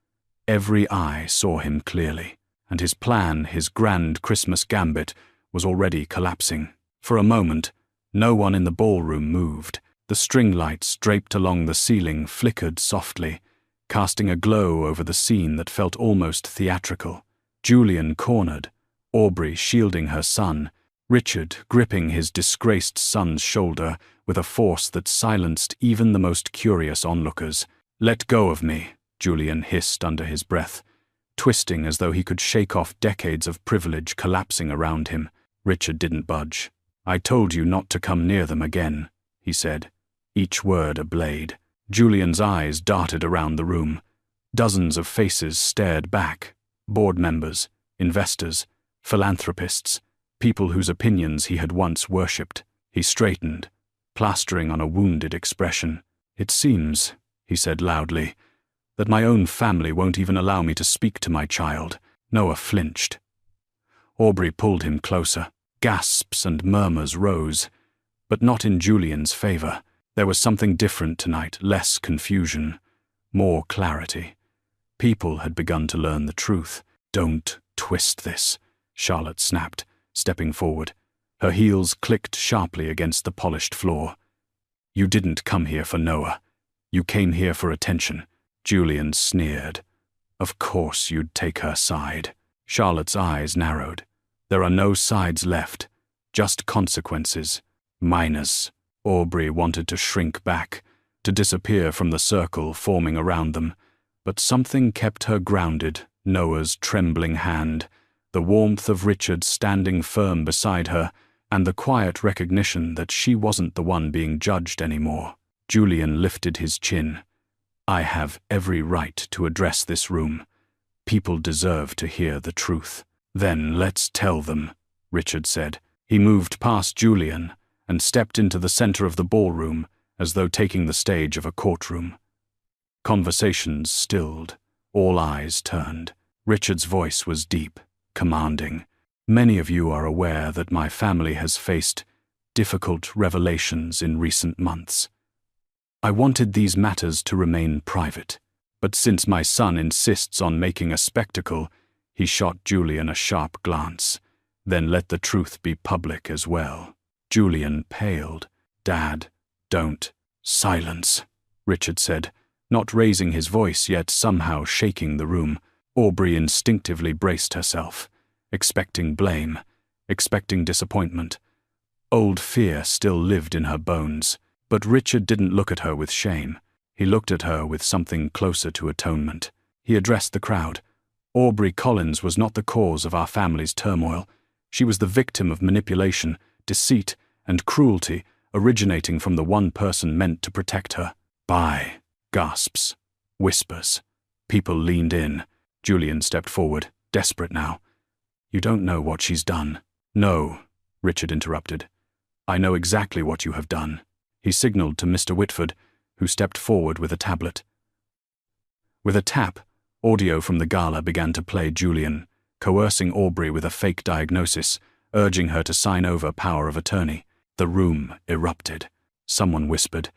every eye saw him clearly, and his plan, his grand Christmas gambit, was already collapsing. For a moment, no one in the ballroom moved. The string lights draped along the ceiling flickered softly, casting a glow over the scene that felt almost theatrical. Julian cornered, Aubrey shielding her son, Richard gripping his disgraced son's shoulder with a force that silenced even the most curious onlookers. "Let go of me," Julian hissed under his breath, twisting as though he could shake off decades of privilege collapsing around him. Richard didn't budge. "I told you not to come near them again," he said, each word a blade. Julian's eyes darted around the room. Dozens of faces stared back. Board members, investors, philanthropists, people whose opinions he had once worshipped. He straightened, plastering on a wounded expression. "It seems," he said loudly, "that my own family won't even allow me to speak to my child." Noah flinched. Aubrey pulled him closer. Gasps and murmurs rose, but not in Julian's favor. There was something different tonight, less confusion, more clarity. People had begun to learn the truth. "Don't twist this," Charlotte snapped, stepping forward. Her heels clicked sharply against the polished floor. "You didn't come here for Noah. You came here for attention." Julian sneered. "Of course you'd take her side." Charlotte's eyes narrowed. "There are no sides left, just consequences. Minors." Aubrey wanted to shrink back, to disappear from the circle forming around them, but something kept her grounded. Noah's trembling hand, the warmth of Richard standing firm beside her, and the quiet recognition that she wasn't the one being judged anymore. Julian lifted his chin. "I have every right to address this room. People deserve to hear the truth." "Then let's tell them," Richard said. He moved past Julian and stepped into the center of the ballroom as though taking the stage of a courtroom. Conversations stilled, all eyes turned. Richard's voice was deep, commanding. "Many of you are aware that my family has faced difficult revelations in recent months. I wanted these matters to remain private, but since my son insists on making a spectacle," he shot Julian a sharp glance, "then let the truth be public as well." Julian paled. "Dad, don't." "Silence," Richard said, not raising his voice yet somehow shaking the room. Aubrey instinctively braced herself, expecting blame, expecting disappointment. Old fear still lived in her bones, but Richard didn't look at her with shame. He looked at her with something closer to atonement. He addressed the crowd. "Aubrey Collins was not the cause of our family's turmoil. She was the victim of manipulation, deceit, and cruelty originating from the one person meant to protect her." "Bye." Gasps. Whispers. People leaned in. Julian stepped forward, desperate now. "You don't know what she's done." "No," Richard interrupted. "I know exactly what you have done." He signaled to Mr. Whitford, who stepped forward with a tablet. With a tap, audio from the gala began to play Julian, coercing Aubrey with a fake diagnosis, urging her to sign over power of attorney. The room erupted. Someone whispered,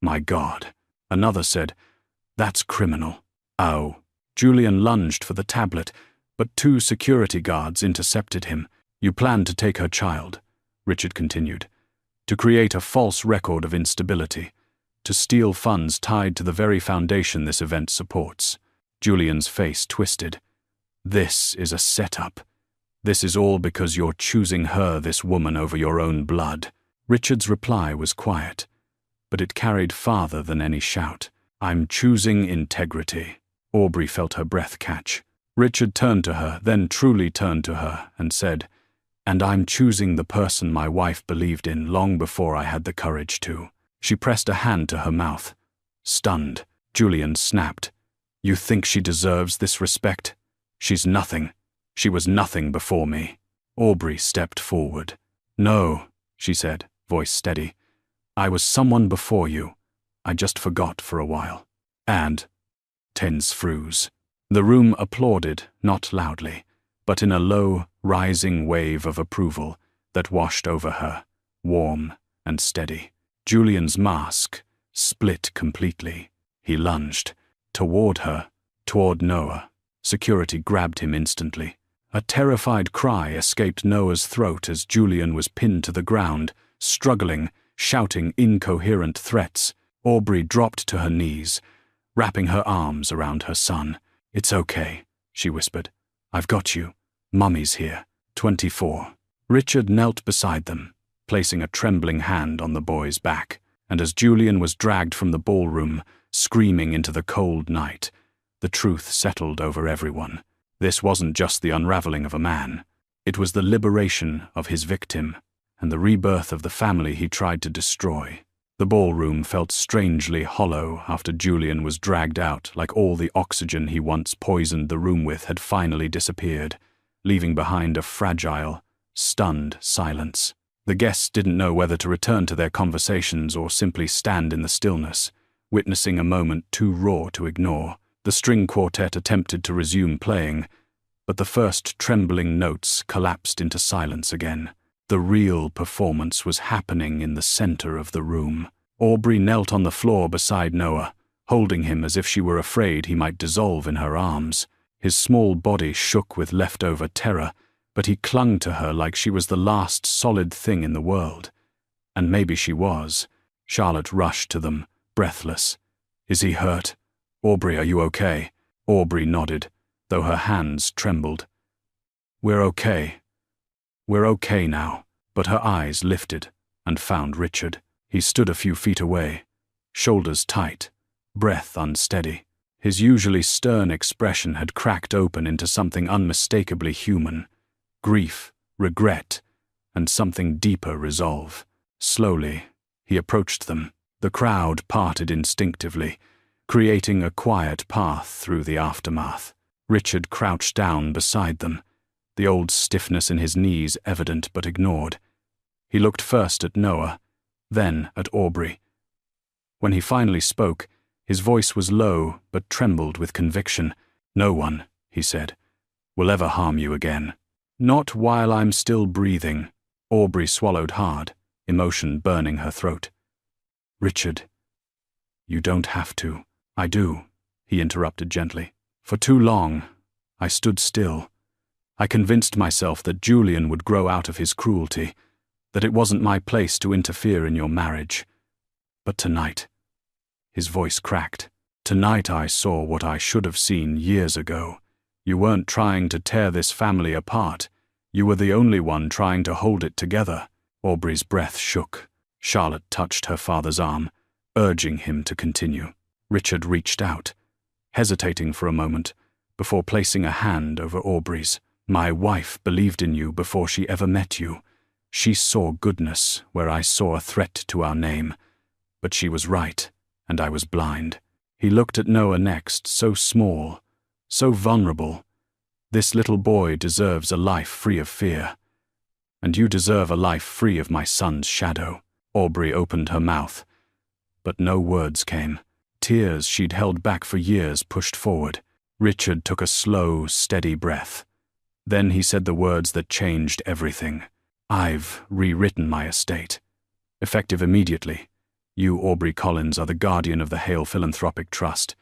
"My God." Another said, "That's criminal." "Oh." Julian lunged for the tablet, but 2 security guards intercepted him. "You planned to take her child," Richard continued, "to create a false record of instability, to steal funds tied to the very foundation this event supports." Julian's face twisted. "This is a setup. This is all because you're choosing her, this woman, over your own blood." Richard's reply was quiet, but it carried farther than any shout. "I'm choosing integrity." Aubrey felt her breath catch. Richard turned to her, then truly turned to her, and said, "And I'm choosing the person my wife believed in long before I had the courage to." She pressed a hand to her mouth. Stunned, Julian snapped, "You think she deserves this respect? She's nothing. She was nothing before me." Aubrey stepped forward. "No," she said, voice steady. "I was someone before you. I just forgot for a while." And tens froze. The room applauded, not loudly, but in a low, rising wave of approval that washed over her, warm and steady. Julian's mask split completely. He lunged. Toward her, toward Noah. Security grabbed him instantly. A terrified cry escaped Noah's throat as Julian was pinned to the ground, struggling, shouting incoherent threats. Aubrey dropped to her knees. wrapping her arms around her son. "It's okay," she whispered. "I've got you. Mummy's here." 24. Richard knelt beside them, placing a trembling hand on the boy's back, and as Julian was dragged from the ballroom, screaming into the cold night, the truth settled over everyone. This wasn't just the unraveling of a man. It was the liberation of his victim, and the rebirth of the family he tried to destroy. The ballroom felt strangely hollow after Julian was dragged out, like all the oxygen he once poisoned the room with had finally disappeared, leaving behind a fragile, stunned silence. The guests didn't know whether to return to their conversations or simply stand in the stillness, witnessing a moment too raw to ignore. The string quartet attempted to resume playing, but the first trembling notes collapsed into silence again. The real performance was happening in the center of the room. Aubrey knelt on the floor beside Noah, holding him as if she were afraid he might dissolve in her arms. His small body shook with leftover terror, but he clung to her like she was the last solid thing in the world. And maybe she was. Charlotte rushed to them, breathless. "Is he hurt? Aubrey, are you okay?" Aubrey nodded, though her hands trembled. "We're okay. We're okay now." But her eyes lifted and found Richard. He stood a few feet away, shoulders tight, breath unsteady. His usually stern expression had cracked open into something unmistakably human. Grief, regret, and something deeper resolve. Slowly, he approached them. The crowd parted instinctively, creating a quiet path through the aftermath. Richard crouched down beside them, the old stiffness in his knees evident but ignored. He looked first at Noah, then at Aubrey. When he finally spoke, his voice was low but trembled with conviction. "No one," he said, "will ever harm you again. Not while I'm still breathing." Aubrey swallowed hard, emotion burning her throat. "Richard, you don't have to." "I do," he interrupted gently. "For too long, I stood still. I convinced myself that Julian would grow out of his cruelty, that it wasn't my place to interfere in your marriage. But tonight," his voice cracked, "tonight I saw what I should have seen years ago. You weren't trying to tear this family apart. You were the only one trying to hold it together." Aubrey's breath shook. Charlotte touched her father's arm, urging him to continue. Richard reached out, hesitating for a moment, before placing a hand over Aubrey's. "My wife believed in you before she ever met you. She saw goodness where I saw a threat to our name. But she was right, and I was blind." He looked at Noah next, so small, so vulnerable. "This little boy deserves a life free of fear. And you deserve a life free of my son's shadow." Aubrey opened her mouth, but no words came. Tears she'd held back for years pushed forward. Richard took a slow, steady breath. Then he said the words that changed everything. "I've rewritten my estate. Effective immediately. You, Aubrey Collins, are the guardian of the Hale Philanthropic Trust,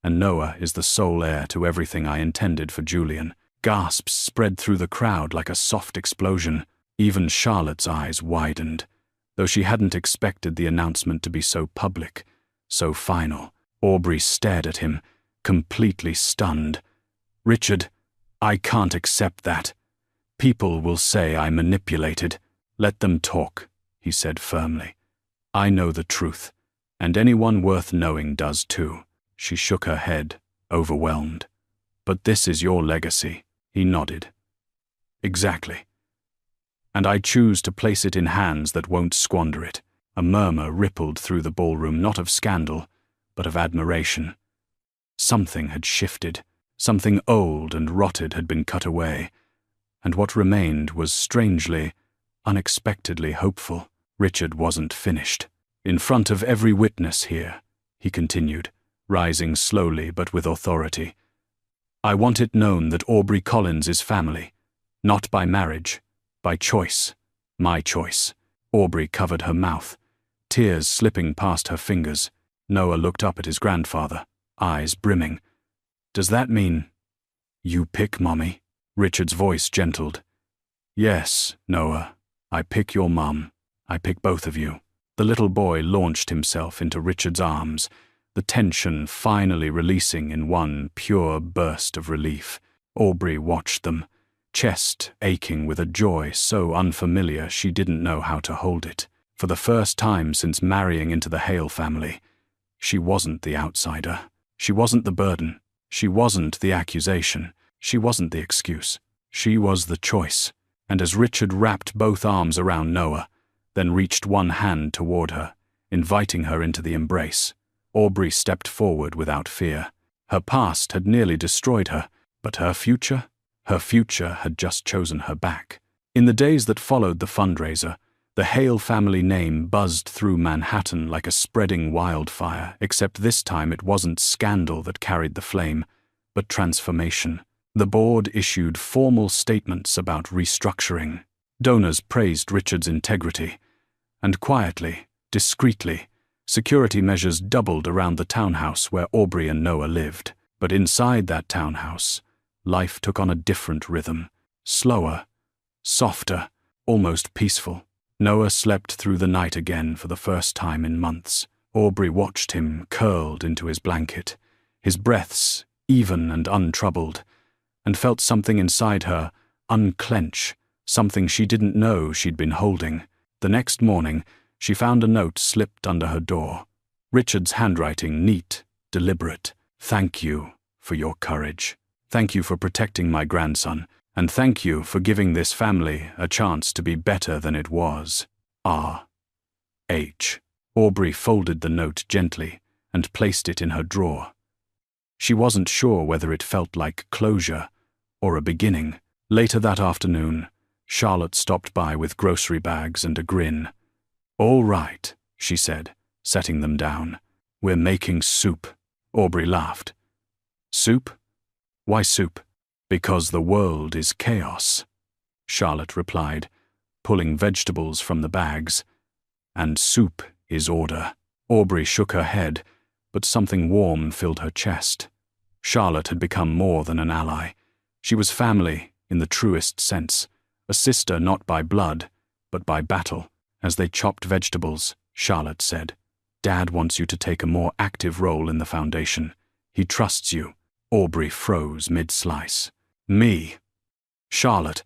and Noah is the sole heir to everything I intended for Julian." Gasps spread through the crowd like a soft explosion. Even Charlotte's eyes widened, though she hadn't expected the announcement to be so public, so final. Aubrey stared at him, completely stunned. "Richard, I can't accept that. People will say I manipulated." "Let them talk," he said firmly. "I know the truth, and anyone worth knowing does too." She shook her head, overwhelmed. "But this is your legacy." He nodded. "Exactly. And I choose to place it in hands that won't squander it." A murmur rippled through the ballroom, not of scandal, but of admiration. Something had shifted. Something old and rotted had been cut away, and what remained was strangely, unexpectedly hopeful. Richard wasn't finished. "In front of every witness here," he continued, rising slowly but with authority, "I want it known that Aubrey Collins is family, not by marriage, by choice, my choice." Aubrey covered her mouth, tears slipping past her fingers. Noah looked up at his grandfather, eyes brimming. "Does that mean you pick Mommy?" Richard's voice gentled. "Yes, Noah, I pick your mum. I pick both of you." The little boy launched himself into Richard's arms, the tension finally releasing in one pure burst of relief. Aubrey watched them, chest aching with a joy so unfamiliar she didn't know how to hold it. For the first time since marrying into the Hale family, she wasn't the outsider. She wasn't the burden. She wasn't the accusation. She wasn't the excuse. She was the choice. And as Richard wrapped both arms around Noah, then reached one hand toward her, inviting her into the embrace, Aubrey stepped forward without fear. Her past had nearly destroyed her, but her future had just chosen her back. In the days that followed the fundraiser, the Hale family name buzzed through Manhattan like a spreading wildfire, except this time it wasn't scandal that carried the flame, but transformation. The board issued formal statements about restructuring. Donors praised Richard's integrity, and quietly, discreetly, security measures doubled around the townhouse where Aubrey and Noah lived. But inside that townhouse, life took on a different rhythm. Slower, softer, almost peaceful. Noah slept through the night again for the first time in months. Aubrey watched him curled into his blanket, his breaths even and untroubled, and felt something inside her unclench, something she didn't know she'd been holding. The next morning, she found a note slipped under her door. Richard's handwriting, neat, deliberate. "Thank you for your courage. Thank you for protecting my grandson. And thank you for giving this family a chance to be better than it was. R.H." Aubrey folded the note gently and placed it in her drawer. She wasn't sure whether it felt like closure or a beginning. Later that afternoon, Charlotte stopped by with grocery bags and a grin. "All right," she said, setting them down. "We're making soup." Aubrey laughed. "Soup? Why soup?" "Because the world is chaos," Charlotte replied, pulling vegetables from the bags. "And soup is order." Aubrey shook her head, but something warm filled her chest. Charlotte had become more than an ally. She was family in the truest sense, a sister not by blood, but by battle. As they chopped vegetables, Charlotte said, "Dad wants you to take a more active role in the foundation. He trusts you." Aubrey froze mid-slice. "Me? Charlotte,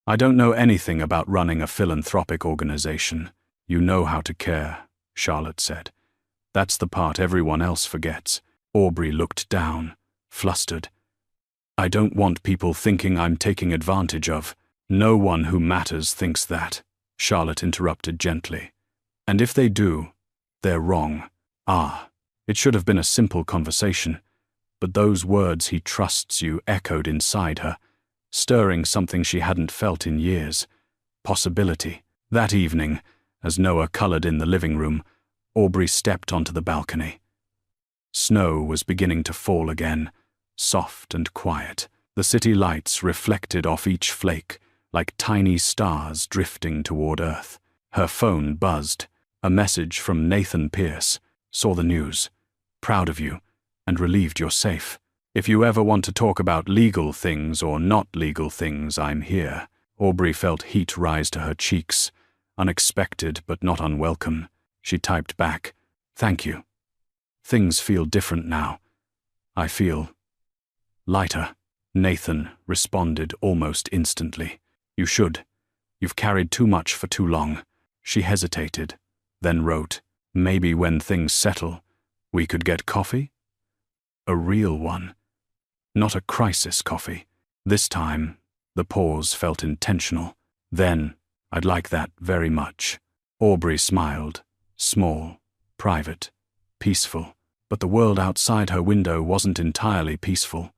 I don't know anything about running a philanthropic organization." "You know how to care," Charlotte said. "That's the part everyone else forgets." Aubrey looked down, flustered. "I don't want people thinking I'm taking advantage of." "No one who matters thinks that," Charlotte interrupted gently. "And if they do, they're wrong." It should have been a simple conversation, but those words, "he trusts you," echoed inside her, stirring something she hadn't felt in years. Possibility. That evening, as Noah colored in the living room, Aubrey stepped onto the balcony. Snow was beginning to fall again, soft and quiet. The city lights reflected off each flake, like tiny stars drifting toward Earth. Her phone buzzed. A message from Nathan Pierce. "Saw the news. Proud of you, and relieved you're safe. If you ever want to talk about legal things or not legal things, I'm here." Aubrey felt heat rise to her cheeks, unexpected but not unwelcome. She typed back, "Thank you. Things feel different now. I feel lighter." Nathan responded almost instantly. "You should. You've carried too much for too long." She hesitated, then wrote, "Maybe when things settle, we could get coffee? A real one. Not a crisis coffee." This time, the pause felt intentional. "Then, I'd like that very much." Aubrey smiled, small, private, peaceful. But the world outside her window wasn't entirely peaceful.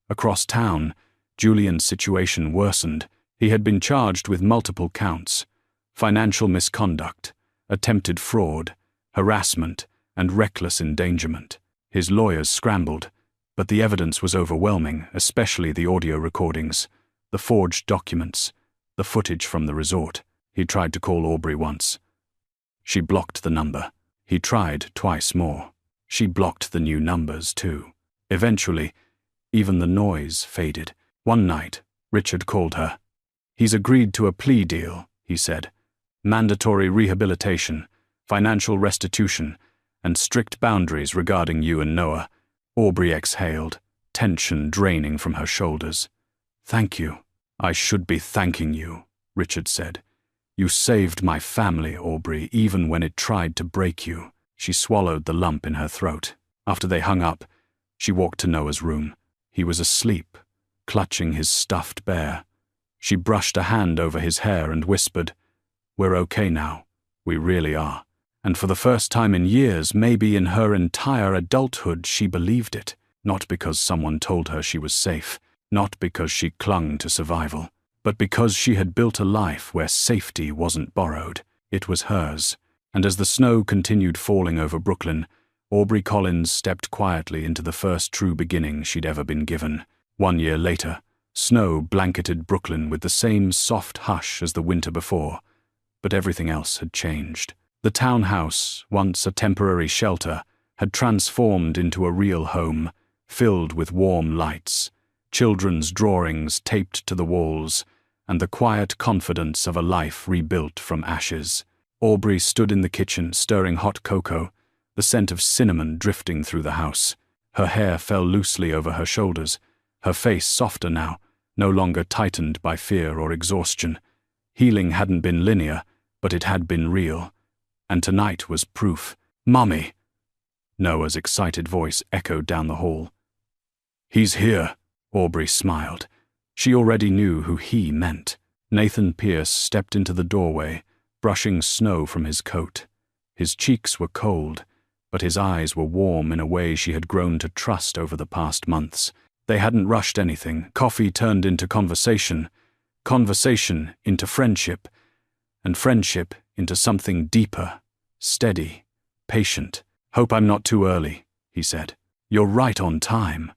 Across town, Julian's situation worsened. He had been charged with multiple counts: financial misconduct, attempted fraud, harassment, and reckless endangerment. His lawyers scrambled, but the evidence was overwhelming, especially the audio recordings, the forged documents, the footage from the resort. He tried to call Aubrey once. She blocked the number. He tried twice more. She blocked the new numbers, too. Eventually, even the noise faded. One night, Richard called her. "He's agreed to a plea deal," he said. "Mandatory rehabilitation, financial restitution, and strict boundaries regarding you and Noah. Aubrey exhaled, tension draining from her shoulders. Thank you. I should be thanking you, Richard said. You saved my family, Aubrey, even when it tried to break you. She swallowed the lump in her throat. After they hung up, she walked to Noah's room. He was asleep, clutching his stuffed bear. She brushed a hand over his hair and whispered, "We're okay now. We really are." And for the first time in years, maybe in her entire adulthood, she believed it. Not because someone told her she was safe, not because she clung to survival, but because she had built a life where safety wasn't borrowed. It was hers. And as the snow continued falling over Brooklyn, Aubrey Collins stepped quietly into the first true beginning she'd ever been given. 1 year later, snow blanketed Brooklyn with the same soft hush as the winter before, but everything else had changed. The townhouse, once a temporary shelter, had transformed into a real home, filled with warm lights, children's drawings taped to the walls, and the quiet confidence of a life rebuilt from ashes. Aubrey stood in the kitchen, stirring hot cocoa, the scent of cinnamon drifting through the house. Her hair fell loosely over her shoulders, her face softer now, no longer tightened by fear or exhaustion. Healing hadn't been linear, but it had been real. And tonight was proof. "Mummy!" Noah's excited voice echoed down the hall. "He's here," Aubrey smiled. She already knew who he meant. Nathan Pierce stepped into the doorway, brushing snow from his coat. His cheeks were cold, but his eyes were warm in a way she had grown to trust over the past months. They hadn't rushed anything. Coffee turned into conversation, conversation into friendship, and friendship into something deeper, steady, patient. "Hope I'm not too early," he said. "You're right on time,"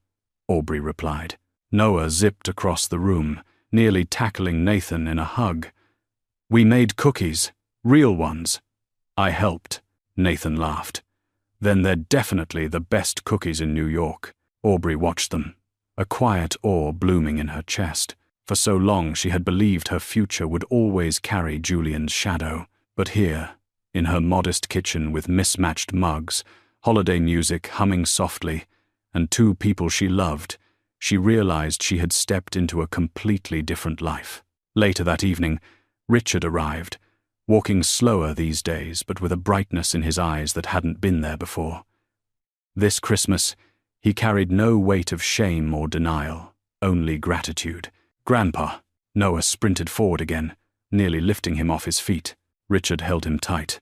Aubrey replied. Noah zipped across the room, nearly tackling Nathan in a hug. "We made cookies, real ones." "I helped," Nathan laughed. "Then they're definitely the best cookies in New York." Aubrey watched them, a quiet awe blooming in her chest. For so long she had believed her future would always carry Julian's shadow. But here, in her modest kitchen with mismatched mugs, holiday music humming softly, and 2 people she loved, she realized she had stepped into a completely different life. Later that evening, Richard arrived, walking slower these days but with a brightness in his eyes that hadn't been there before. This Christmas, he carried no weight of shame or denial, only gratitude. "Grandpa!" Noah sprinted forward again, nearly lifting him off his feet. Richard held him tight.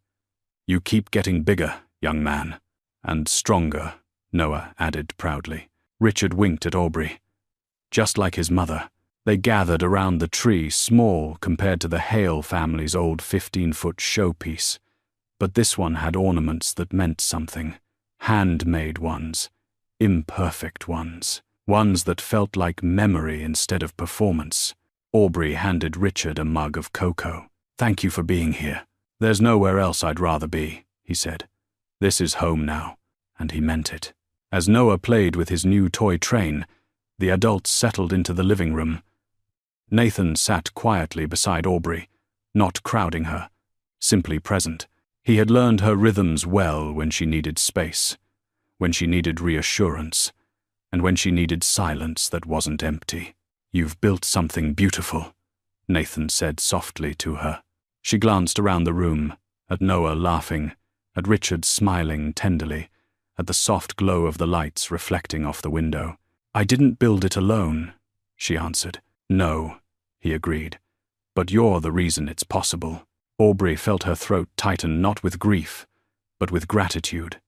"You keep getting bigger, young man." "And stronger," Noah added proudly. Richard winked at Aubrey. Just like his mother, they gathered around the tree, small compared to the Hale family's old 15-foot showpiece. But this one had ornaments that meant something. Handmade ones. Imperfect ones. Ones that felt like memory instead of performance. Aubrey handed Richard a mug of cocoa. "Thank you for being here. There's nowhere else I'd rather be," he said. "This is home now," and he meant it. As Noah played with his new toy train, the adults settled into the living room. Nathan sat quietly beside Aubrey, not crowding her, simply present. He had learned her rhythms well when she needed space, when she needed reassurance, and when she needed silence that wasn't empty. "You've built something beautiful," Nathan said softly to her. She glanced around the room, at Noah laughing, at Richard smiling tenderly, at the soft glow of the lights reflecting off the window. "I didn't build it alone," she answered. "No," he agreed. "But you're the reason it's possible." Aubrey felt her throat tighten not with grief, but with gratitude.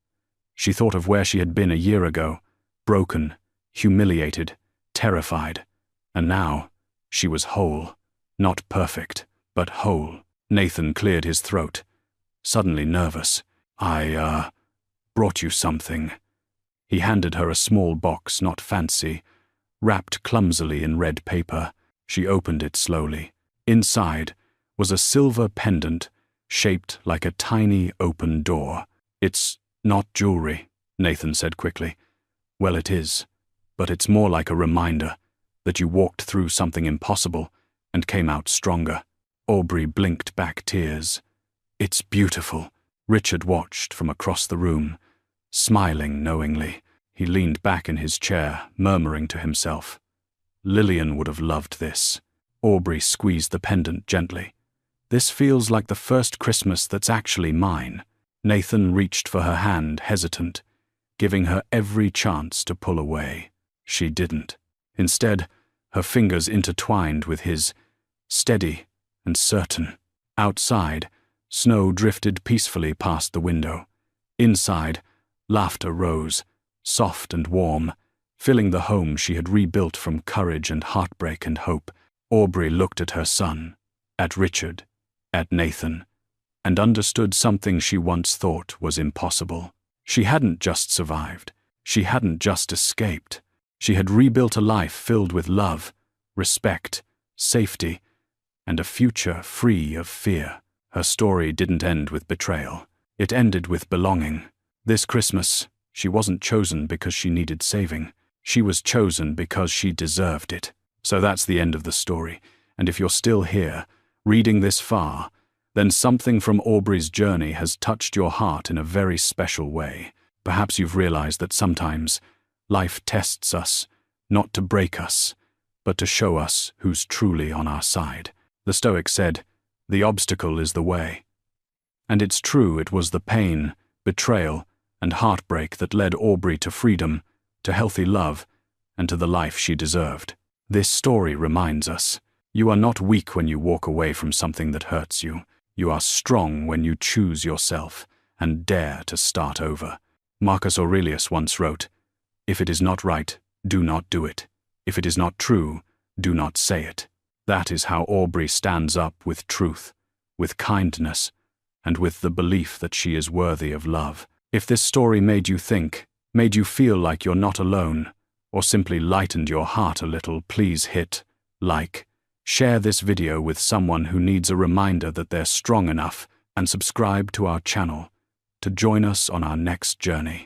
She thought of where she had been a year ago, broken, humiliated, terrified, and now she was whole. Not perfect, but whole. Nathan cleared his throat, suddenly nervous. I brought you something." He handed her a small box, not fancy, wrapped clumsily in red paper. She opened it slowly. Inside was a silver pendant shaped like a tiny open door. "It's not jewelry," Nathan said quickly. "Well, it is, but it's more like a reminder that you walked through something impossible and came out stronger." Aubrey blinked back tears. "It's beautiful." Richard watched from across the room, smiling knowingly. He leaned back in his chair, murmuring to himself, "Lillian would have loved this." Aubrey squeezed the pendant gently. "This feels like the first Christmas that's actually mine." Nathan reached for her hand, hesitant, giving her every chance to pull away. She didn't. Instead, her fingers intertwined with his, steady and certain. Outside, snow drifted peacefully past the window. Inside, laughter rose, soft and warm, filling the home she had rebuilt from courage and heartbreak and hope. Aubrey looked at her son, at Richard, at Nathan, and understood something she once thought was impossible. She hadn't just survived. She hadn't just escaped. She had rebuilt a life filled with love, respect, safety, and a future free of fear. Her story didn't end with betrayal. It ended with belonging. This Christmas, she wasn't chosen because she needed saving. She was chosen because she deserved it. So that's the end of the story. And if you're still here, reading this far, then something from Aubrey's journey has touched your heart in a very special way. Perhaps you've realized that sometimes life tests us, not to break us, but to show us who's truly on our side. The Stoic said, "The obstacle is the way." And it's true, it was the pain, betrayal, and heartbreak that led Aubrey to freedom, to healthy love, and to the life she deserved. This story reminds us, you are not weak when you walk away from something that hurts you. You are strong when you choose yourself and dare to start over. Marcus Aurelius once wrote, "If it is not right, do not do it. If it is not true, do not say it." That is how Aubrey stands up with truth, with kindness, and with the belief that she is worthy of love. If this story made you think, made you feel like you're not alone, or simply lightened your heart a little, please hit like, share this video with someone who needs a reminder that they're strong enough, and subscribe to our channel to join us on our next journey.